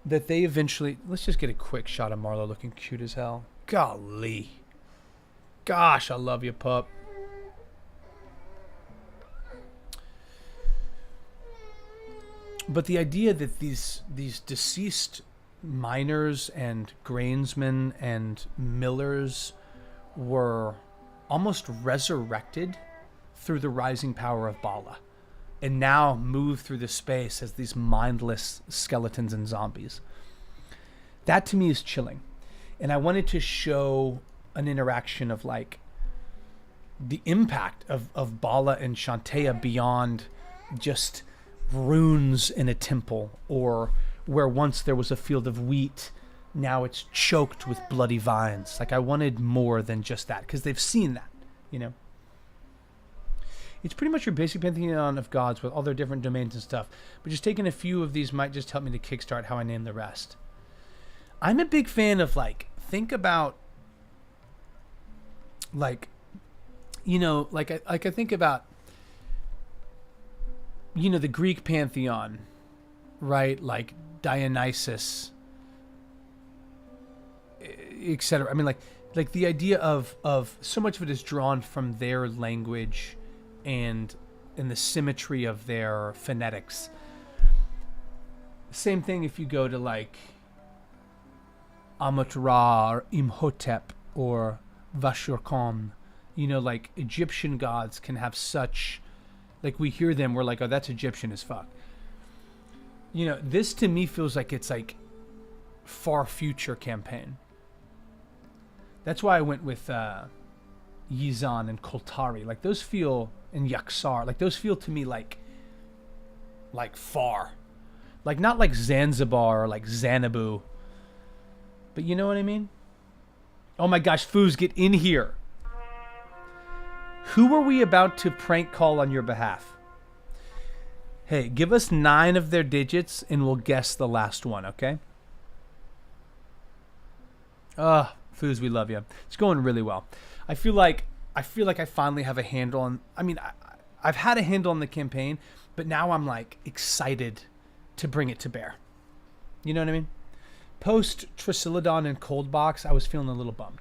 That they eventually... Let's just get a quick shot of Marlowe looking cute as hell. Golly. Gosh, I love you, pup. But the idea that these deceased miners and grainsmen and millers were almost resurrected through the rising power of Bala, and now move through the space as these mindless skeletons and zombies. That to me is chilling. And I wanted to show an interaction of like the impact of Bala and Shantea beyond just runes in a temple, or where once there was a field of wheat, now it's choked with bloody vines. Like, I wanted more than just that, because they've seen that, you know. It's pretty much your basic pantheon of gods with all their different domains and stuff, but just taking a few of these might just help me to kickstart how I name the rest. I'm a big fan of, like, think about, like, you know, like I think about, you know, the Greek pantheon, right? Like Dionysus, etc. I mean, like the idea of so much of it is drawn from their language and in the symmetry of their phonetics. Same thing if you go to like Amut-Ra or Imhotep or Vashurkan. You know, like Egyptian gods can have such, like we hear them, we're like, oh, that's Egyptian as fuck. You know, this to me feels like it's like far future campaign. That's why I went with Yizan and Koltari. Like those feel, and Yaksar, like those feel to me like far. Like not like Zanzibar or like Xanadu. But you know what I mean? Oh my gosh, Foos, get in here. Who are we about to prank call on your behalf? Hey, give us 9 of their digits and we'll guess the last one, okay? Foos, we love you. It's going really well. I feel like I finally have a handle on... I mean, I've had a handle on the campaign, but now I'm like excited to bring it to bear. You know what I mean? Post Trisilodon and Cold Box, I was feeling a little bummed.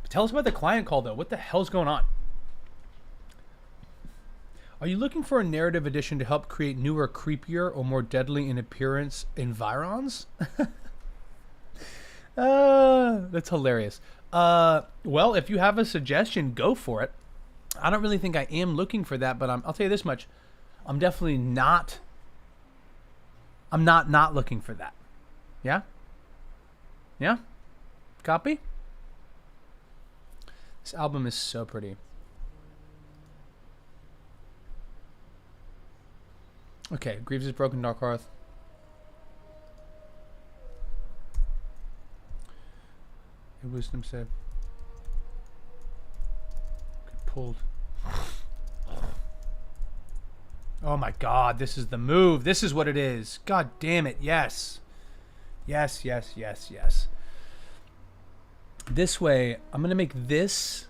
But tell us about the client call, though. What the hell's going on? Are you looking for a narrative addition to help create newer, creepier, or more deadly in appearance environs? That's hilarious. Well, if you have a suggestion, go for it. I don't really think I am looking for that, but I'll tell you this much. I'm definitely not... I'm not looking for that. Yeah? Yeah? Copy? This album is so pretty. Okay, Greaves' Broken Dark Hearth. A wisdom save. Good pulled. Oh my god, this is the move. This is what it is. God damn it, yes. Yes, yes, yes, yes. This way, I'm going to make this...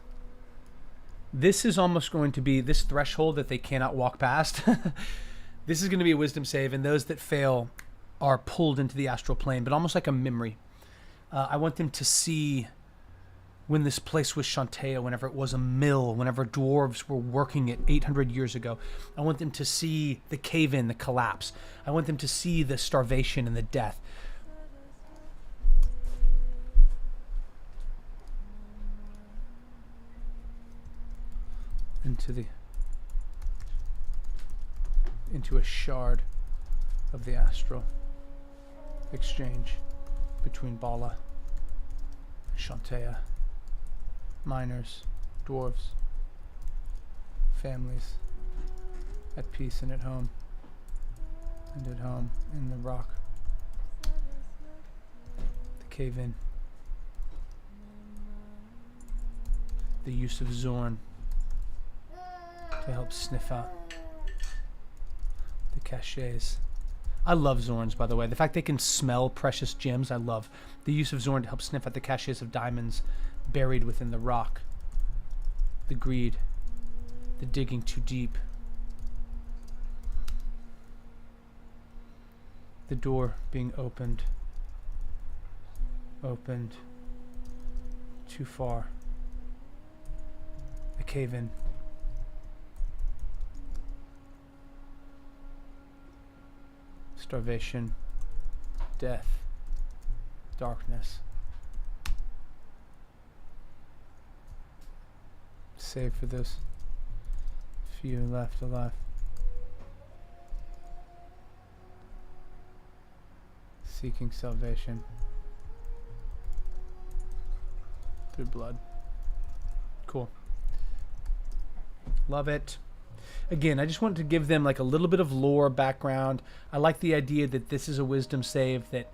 This is almost going to be this threshold that they cannot walk past. This is going to be a wisdom save, and those that fail are pulled into the astral plane, but almost like a memory. I want them to see when this place was Shantea, whenever it was a mill, whenever dwarves were working it 800 years ago. I want them to see the cave-in, the collapse. I want them to see the starvation and the death. Into a shard of the astral exchange between Bala and Shantea. Miners, dwarves, families, at peace and at home in the rock, the cave-in, the use of Zorn to help sniff out the cachets. I love Zorns, by the way. The fact they can smell precious gems, I love. The use of Zorn to help sniff out the cachets of diamonds buried within the rock. The greed. The digging too deep. The door being opened. Opened too far. A cave-in. Starvation, death, darkness. Save for those few left alive. Seeking salvation through blood. Cool. Love it. Again, I just wanted to give them like a little bit of lore background. I like the idea that this is a wisdom save that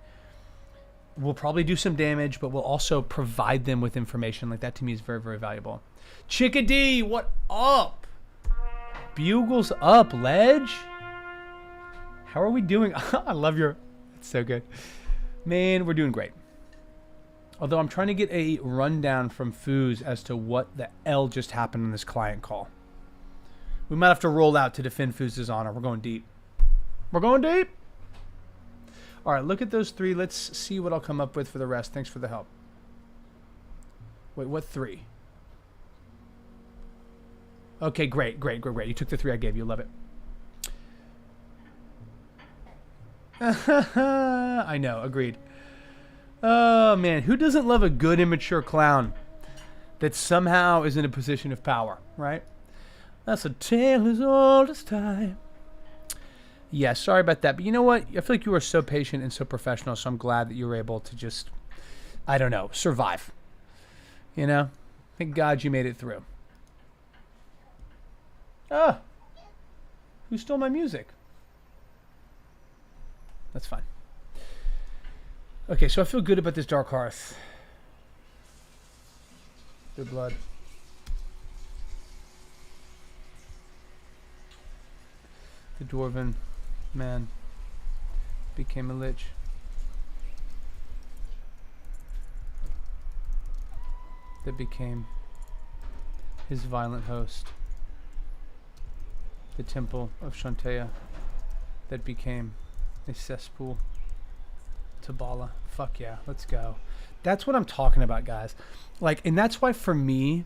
will probably do some damage, but will also provide them with information. Like that to me is very, very valuable. Chickadee, what up? Bugles up, Ledge. How are we doing? I love your... It's so good. Man, we're doing great. Although I'm trying to get a rundown from Foos as to what the L just happened in this client call. We might have to roll out to defend Foos' honor. We're going deep. We're going deep. All right, look at those three. Let's see what I'll come up with for the rest. Thanks for the help. Wait, what three? Okay, great. You took the three I gave you. Love it. I know, agreed. Oh, man. Who doesn't love a good, immature clown that somehow is in a position of power, right? That's a tale as old as time. Yeah, sorry about that. But you know what? I feel like you were so patient and so professional, so I'm glad that you were able to just, I don't know, survive. You know? Thank God you made it through. Ah! Who stole my music? That's fine. Okay, so I feel good about this Dark Hearth. Good blood. The dwarven man became a lich. That became his violent host. The temple of Shantea that became a cesspool to Bala. Fuck yeah, let's go. That's what I'm talking about, guys. Like, and that's why for me,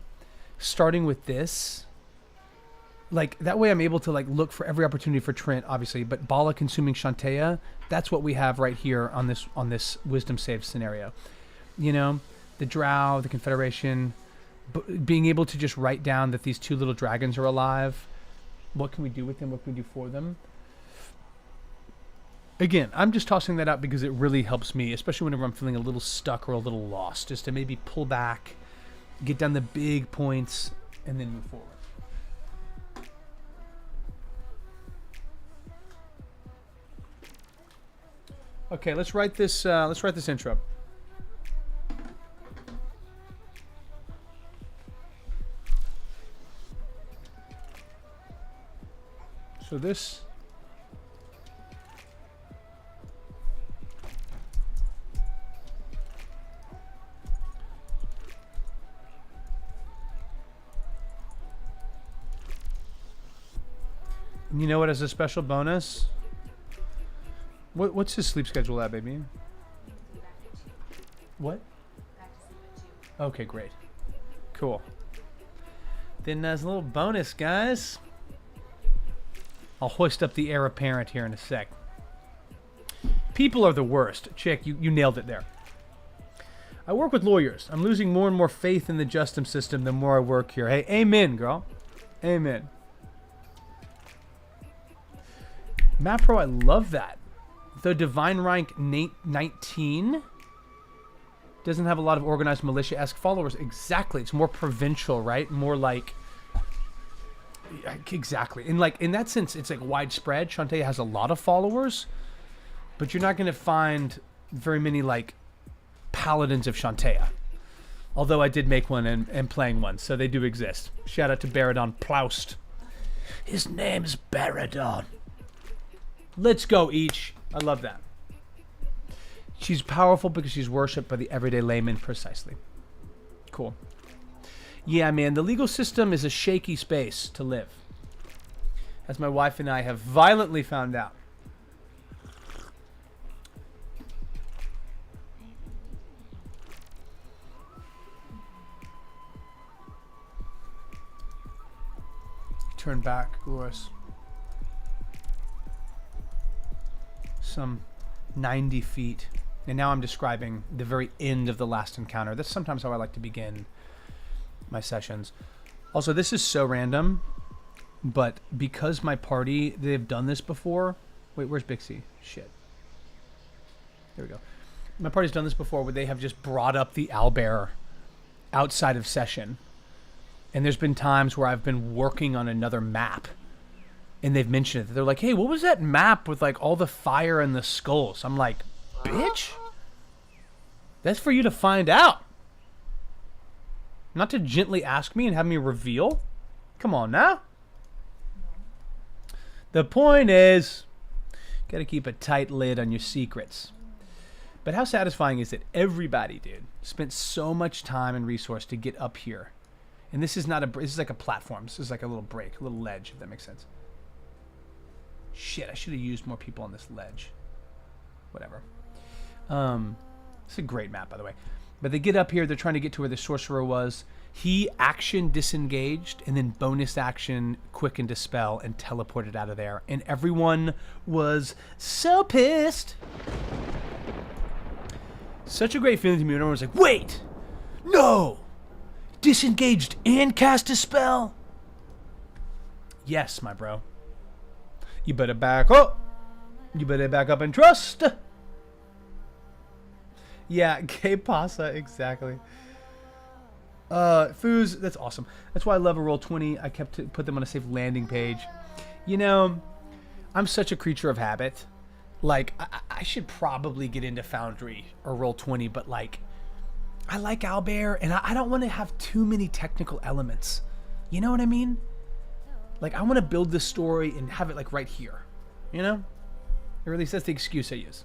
starting with this, like that way I'm able to like look for every opportunity for Trent, obviously, but Bala consuming Shantea, that's what we have right here on this wisdom save scenario. You know, the Drow, the Confederation, being able to just write down that these two little dragons are alive. What can we do with them? What can we do for them? Again, I'm just tossing that out because it really helps me, especially whenever I'm feeling a little stuck or a little lost, just to maybe pull back, get down the big points, and then move forward. Okay, let's write this intro. So this you know what, as a special bonus, what's his sleep schedule at, baby? What? Okay, great. Cool. Then there's a little bonus, guys. I'll hoist up the heir apparent here in a sec. People are the worst. Chick, you nailed it there. I work with lawyers. I'm losing more and more faith in the justice system the more I work here. Hey, amen, girl. Amen. Mapro, I love that. The Divine Rank 19 doesn't have a lot of organized militia-esque followers. Exactly. It's more provincial, right? More like... Exactly. In that sense, it's like widespread. Shantae has a lot of followers, but you're not going to find very many like Paladins of Shantae. Although I did make one and am playing one, so they do exist. Shout out to Baradon Ploust. His name's Baradon. Let's go, each. I love that. She's powerful because she's worshipped by the everyday layman, precisely. Cool. Yeah, man, the legal system is a shaky space to live. As my wife and I have violently found out. Turn back, Glorious. Some 90 feet. And now I'm describing the very end of the last encounter. That's sometimes how I like to begin my sessions. Also, this is so random, but because my party, they've done this before. Wait, where's Bixie? Shit. There we go. My party's done this before where they have just brought up the owlbear outside of session. And there's been times where I've been working on another map and they've mentioned it. They're like, hey, what was that map with like all the fire and the skulls? I'm like, bitch, that's for you to find out. Not to gently ask me and have me reveal. Come on now. The point is, gotta keep a tight lid on your secrets. But how satisfying is it? Everybody, dude, spent so much time and resource to get up here. And this is not a, this is like a platform. This is like a little break, a little ledge, if that makes sense. Shit, I should have used more people on this ledge. Whatever. It's a great map, by the way. But they get up here, they're trying to get to where the sorcerer was. He action disengaged, and then bonus action quick and dispel, and teleported out of there. And everyone was so pissed. Such a great feeling to me when everyone was like, wait! No! Disengaged and cast a spell? Yes, my bro. You better back up. You better back up and trust. Yeah, Gay Pasa, exactly. Foos, that's awesome. That's why I love a Roll20. I put them on a safe landing page. You know, I'm such a creature of habit. Like, I should probably get into Foundry or Roll20, but like, I like Owlbear, and I don't want to have too many technical elements. You know what I mean? Like, I want to build this story and have it like right here. You know? Or at least that's the excuse I use.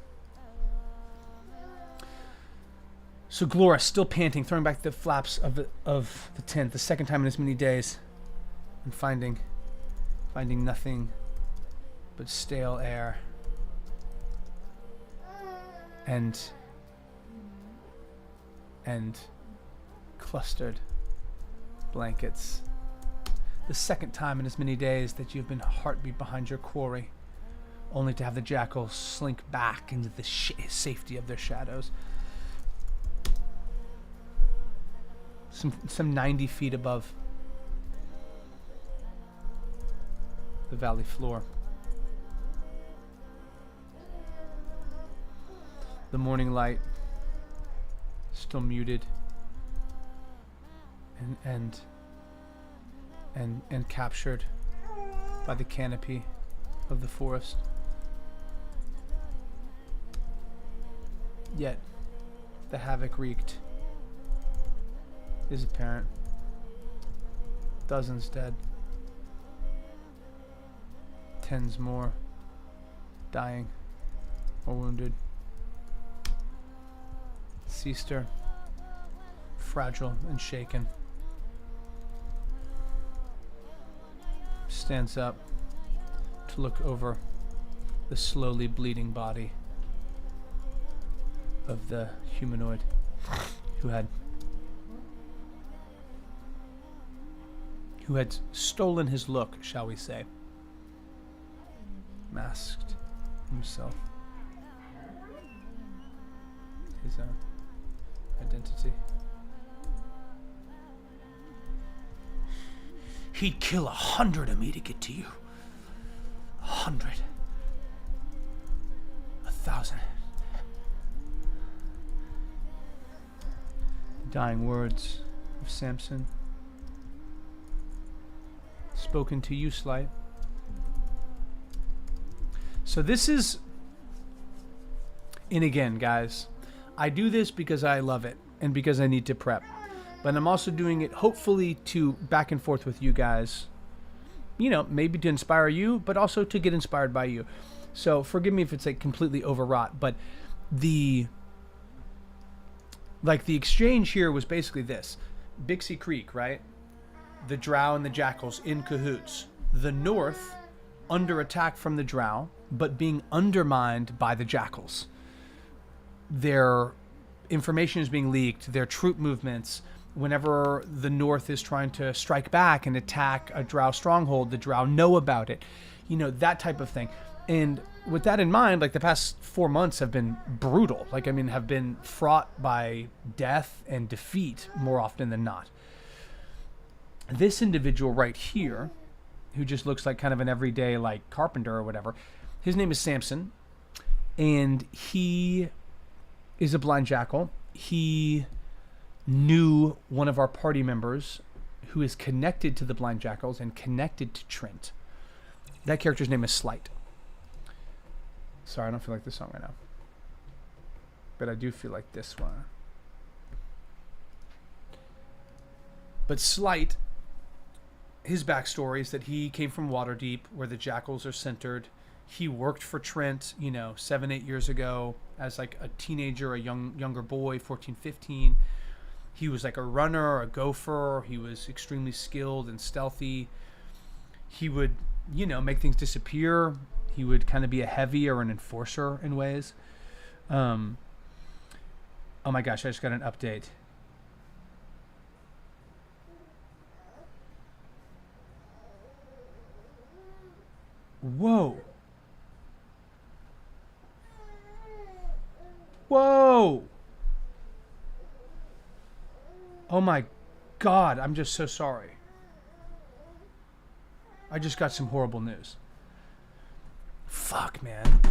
So Glora, still panting, throwing back the flaps of the tent, the second time in as many days, and finding nothing but stale air and clustered blankets. The second time in as many days that you've been heartbeat behind your quarry, only to have the jackals slink back into the safety of their shadows. Some 90 feet above the valley floor. The morning light still muted and captured by the canopy of the forest. Yet the havoc wreaked is apparent. Dozens dead. Tens more dying or wounded. Seaster, fragile and shaken, stands up to look over the slowly bleeding body of the humanoid who had who had stolen his look, shall we say. Masked himself. His own identity. He'd kill 100 of me to get to you. 100. 1,000. Dying words of Samson. Spoken to you, Slight. So this is... And again, guys, I do this because I love it and because I need to prep. But I'm also doing it hopefully to back and forth with you guys. You know, maybe to inspire you, but also to get inspired by you. So forgive me if it's like completely overwrought, but the exchange here was basically this. Bixie Creek, right? The Drow and the Jackals in cahoots. The North under attack from the Drow, but being undermined by the Jackals. Their information is being leaked, their troop movements. Whenever the North is trying to strike back and attack a Drow stronghold, the Drow know about it. You know, that type of thing. And with that in mind, like the past 4 months have been brutal. Like, I mean, have been fraught by death and defeat more often than not. This individual right here, who just looks like kind of an everyday like carpenter or whatever, his name is Samson. And he is a blind jackal. He knew one of our party members who is connected to the blind jackals and connected to Trent. That character's name is Slight. Sorry, I don't feel like this song right now. But I do feel like this one. But Slight, his backstory is that he came from Waterdeep, where the jackals are centered. He worked for Trent, 7-8 years ago as like a teenager, a younger boy, 14, 15. He was like a runner, a gopher. He was extremely skilled and stealthy. He would, make things disappear. He would kind of be a heavy or an enforcer in ways. Oh my gosh, I just got an update. Whoa. Whoa. Oh my God, I'm just so sorry. I just got some horrible news. Fuck, man.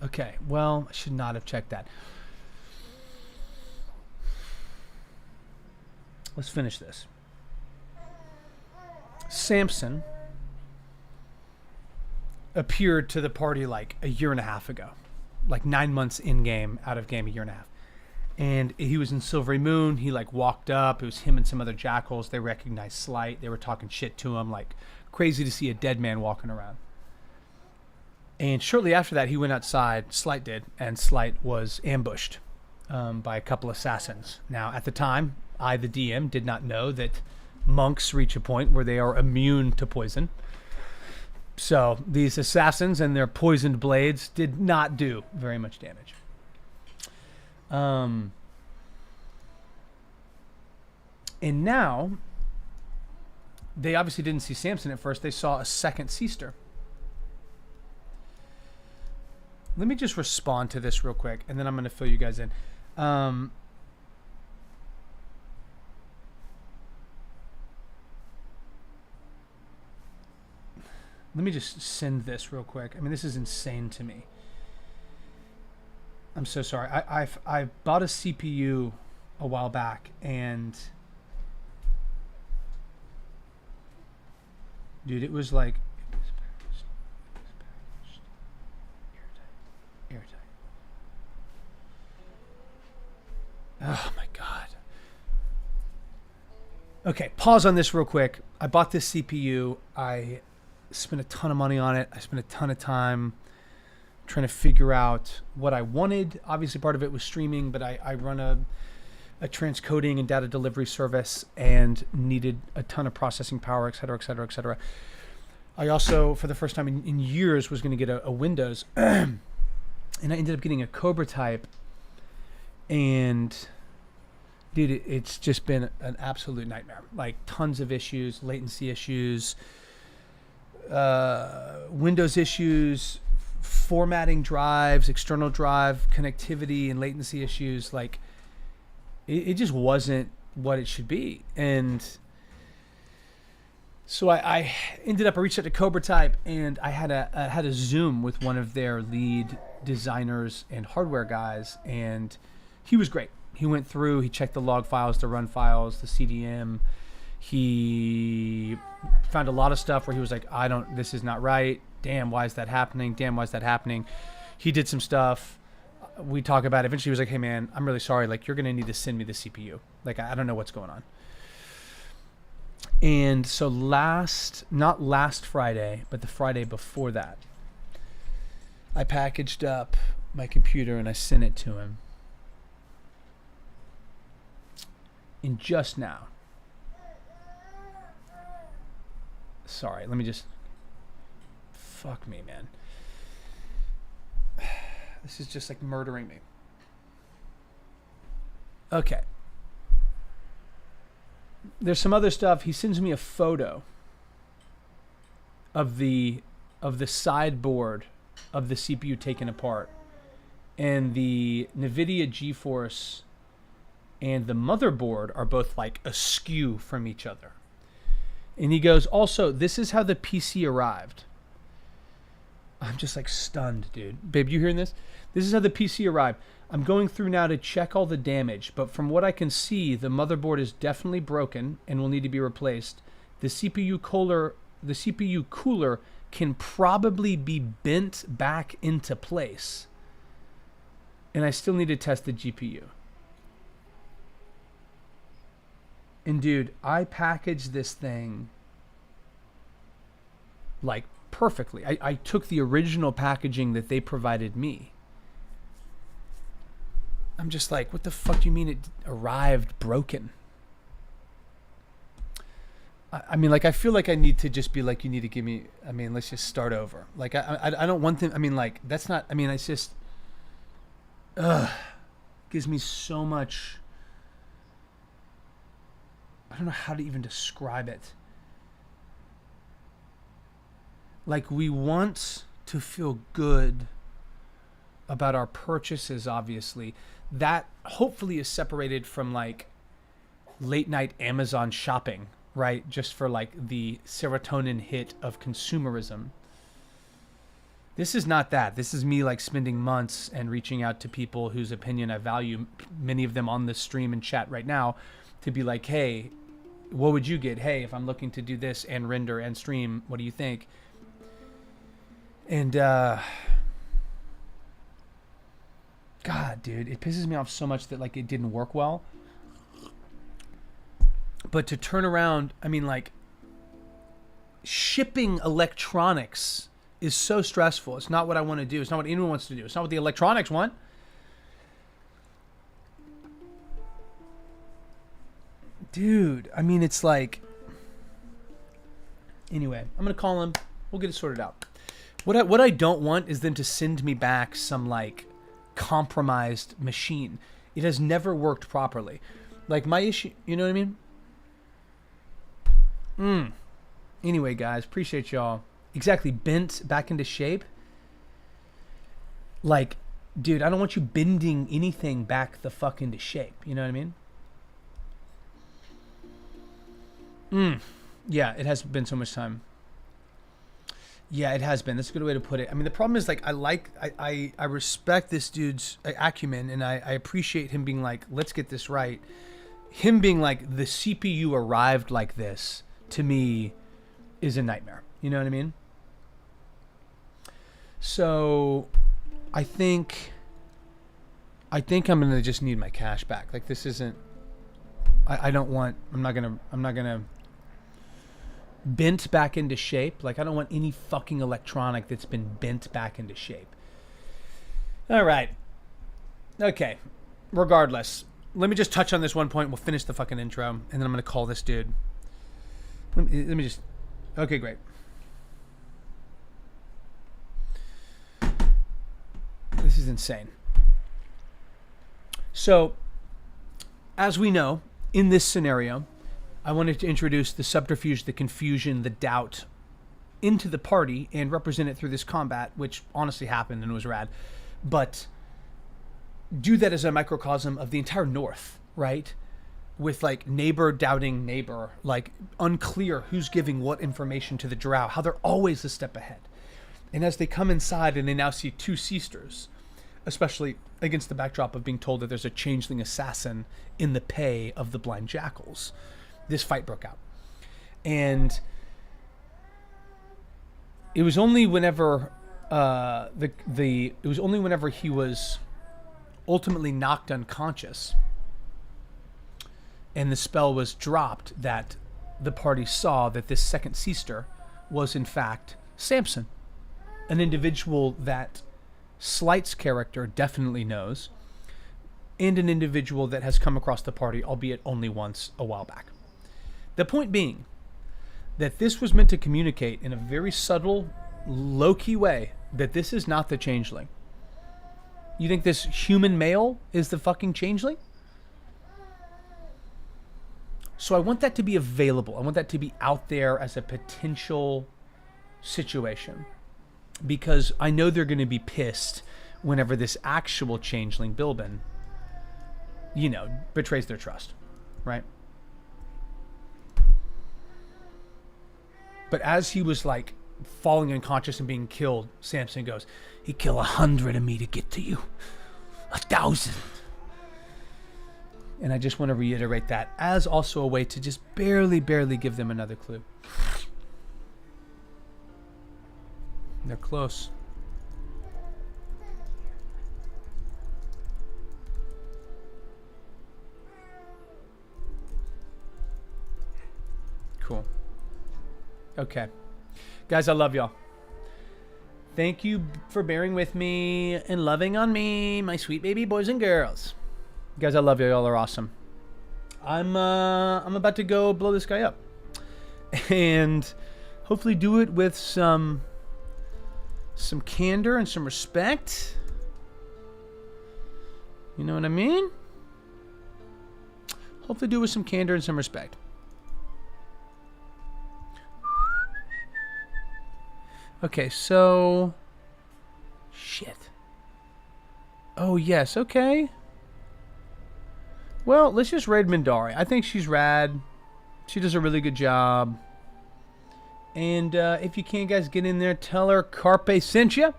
Okay, well, I should not have checked that. Let's finish this. Samson appeared to the party like a year and a half ago. Like 9 months in game, out of game, a year and a half. And he was in Silvery Moon. He like walked up. It was him and some other jackals. They recognized Slight. They were talking shit to him. Like crazy to see a dead man walking around. And shortly after that, he went outside. Slight did. And Slight was ambushed by a couple assassins. Now, at the time, I, the DM, did not know that monks reach a point where they are immune to poison. So these assassins and their poisoned blades did not do very much damage. And now, they obviously didn't see Samson at first. They saw a second Seaster. Let me just respond to this real quick, and then I'm going to fill you guys in. Let me just send this real quick. I mean, this is insane to me. I'm so sorry. I bought a CPU a while back, and dude, it was like airtight. Oh my God. Okay, pause on this real quick. I bought this CPU. I spent a ton of money on it. I spent a ton of time trying to figure out what I wanted. Obviously, part of it was streaming, but I run a transcoding and data delivery service and needed a ton of processing power, et cetera, et cetera, et cetera. I also, for the first time in years, was going to get a Windows, and I ended up getting a Cobra type, and Dude, it's just been an absolute nightmare. Like tons of issues, latency issues, Windows issues, formatting drives, external drive connectivity, and latency issues. Like it just wasn't what it should be. And so I ended up, I reached out to Cobra Type, and I had a Zoom with one of their lead designers and hardware guys, and he was great. He went through, he checked the log files, the run files, the CDM. He found a lot of stuff where he was like, this is not right. Damn, why is that happening? Damn, why is that happening? He did some stuff. We talk about it. Eventually he was like, hey man, I'm really sorry. Like, you're going to need to send me the CPU. Like, I don't know what's going on. And so not last Friday, but the Friday before that, I packaged up my computer and I sent it to him. And just now, sorry, let me just, fuck me, man. This is just like murdering me. Okay. There's some other stuff. He sends me a photo of the sideboard of the CPU taken apart, and the NVIDIA GeForce and the motherboard are both like askew from each other. And he goes, also, this is how the PC arrived. I'm just like stunned, dude. Babe, you hearing this? This is how the PC arrived. I'm going through now to check all the damage, but from what I can see, the motherboard is definitely broken and will need to be replaced. The CPU cooler can probably be bent back into place. And I still need to test the GPU. And dude, I packaged this thing like perfectly. I took the original packaging that they provided me. I'm just like, what the fuck do you mean it arrived broken? I mean, like, I feel like I need to just be like, you need to give me, I mean, let's just start over. Like, I don't want them, I mean, like, that's not, I mean, it's just, gives me so much, I don't know how to even describe it. Like, we want to feel good about our purchases, obviously. That hopefully is separated from like late night Amazon shopping, right? Just for like the serotonin hit of consumerism. This is not that. This is me like spending months and reaching out to people whose opinion I value, many of them on this stream and chat right now, to be like, hey, what would you get? Hey, if I'm looking to do this and render and stream, what do you think? And God, dude, it pisses me off so much that like it didn't work well. But to turn around, I mean, like, shipping electronics is so stressful. It's not what I want to do. It's not what anyone wants to do. It's not what the electronics want. Dude, I mean, it's like, anyway, I'm going to call him. We'll get it sorted out. What I don't want is them to send me back some like compromised machine. It has never worked properly. Like my issue, you know what I mean? Anyway, guys, appreciate y'all. Exactly, bent back into shape. Like, dude, I don't want you bending anything back the fuck into shape. You know what I mean? Yeah, it has been so much time. Yeah, it has been. That's a good way to put it. I mean, the problem is, like, I respect this dude's acumen, and I appreciate him being like, let's get this right. Him being like, the CPU arrived like this, to me, is a nightmare. You know what I mean? So, I think I'm going to just need my cash back. Like, this isn't, I'm not going to bent back into shape. Like, I don't want any fucking electronic that's been bent back into shape. All right. Okay. Regardless, let me just touch on this one point. We'll finish the fucking intro, and then I'm going to call this dude. Let me just... Okay, great. This is insane. So, as we know, in this scenario, I wanted to introduce the subterfuge, the confusion, the doubt into the party and represent it through this combat, which honestly happened and was rad. But do that as a microcosm of the entire North, right? With like neighbor doubting neighbor, like unclear who's giving what information to the drow, how they're always a step ahead. And as they come inside and they now see two sisters, especially against the backdrop of being told that there's a changeling assassin in the pay of the blind jackals, this fight broke out. And it was only whenever it was only whenever he was ultimately knocked unconscious and the spell was dropped that the party saw that this second sister was in fact Samson, an individual that Slight's character definitely knows, and an individual that has come across the party, albeit only once a while back. The point being that this was meant to communicate in a very subtle, low-key way that this is not the changeling. You think this human male is the fucking changeling? So I want that to be available. I want that to be out there as a potential situation. Because I know they're going to be pissed whenever this actual changeling, Bilbin, betrays their trust. Right? But as he was like falling unconscious and being killed, Samson goes, "He'd kill 100 of me to get to you. 1,000. And I just want to reiterate that as also a way to just barely give them another clue. They're close. Cool. Okay. Guys, I love y'all. Thank you for bearing with me and loving on me, my sweet baby boys and girls. Guys, I love you. Y'all are awesome. I'm about to go blow this guy up. And hopefully do it with some candor and some respect. You know what I mean? Hopefully do it with some candor and some respect. Okay, so... Shit. Oh, yes, okay. Well, let's just raid Mindari. I think she's rad. She does a really good job. And if you can, guys, get in there. Tell her Carpe sent you.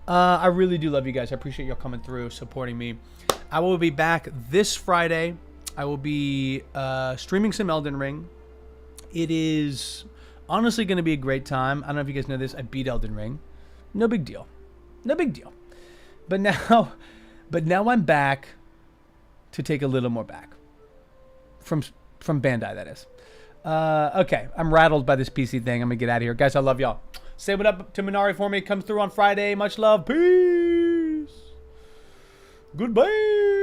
I really do love you guys. I appreciate y'all coming through, supporting me. I will be back this Friday. I will be streaming some Elden Ring. It is honestly going to be a great time. I don't know if you guys know this. I beat Elden Ring. No big deal. No big deal. But now I'm back to take a little more back. From Bandai, that is. Okay, I'm rattled by this PC thing. I'm going to get out of here. Guys, I love y'all. Say what up to Minari for me. It comes through on Friday. Much love. Peace. Goodbye.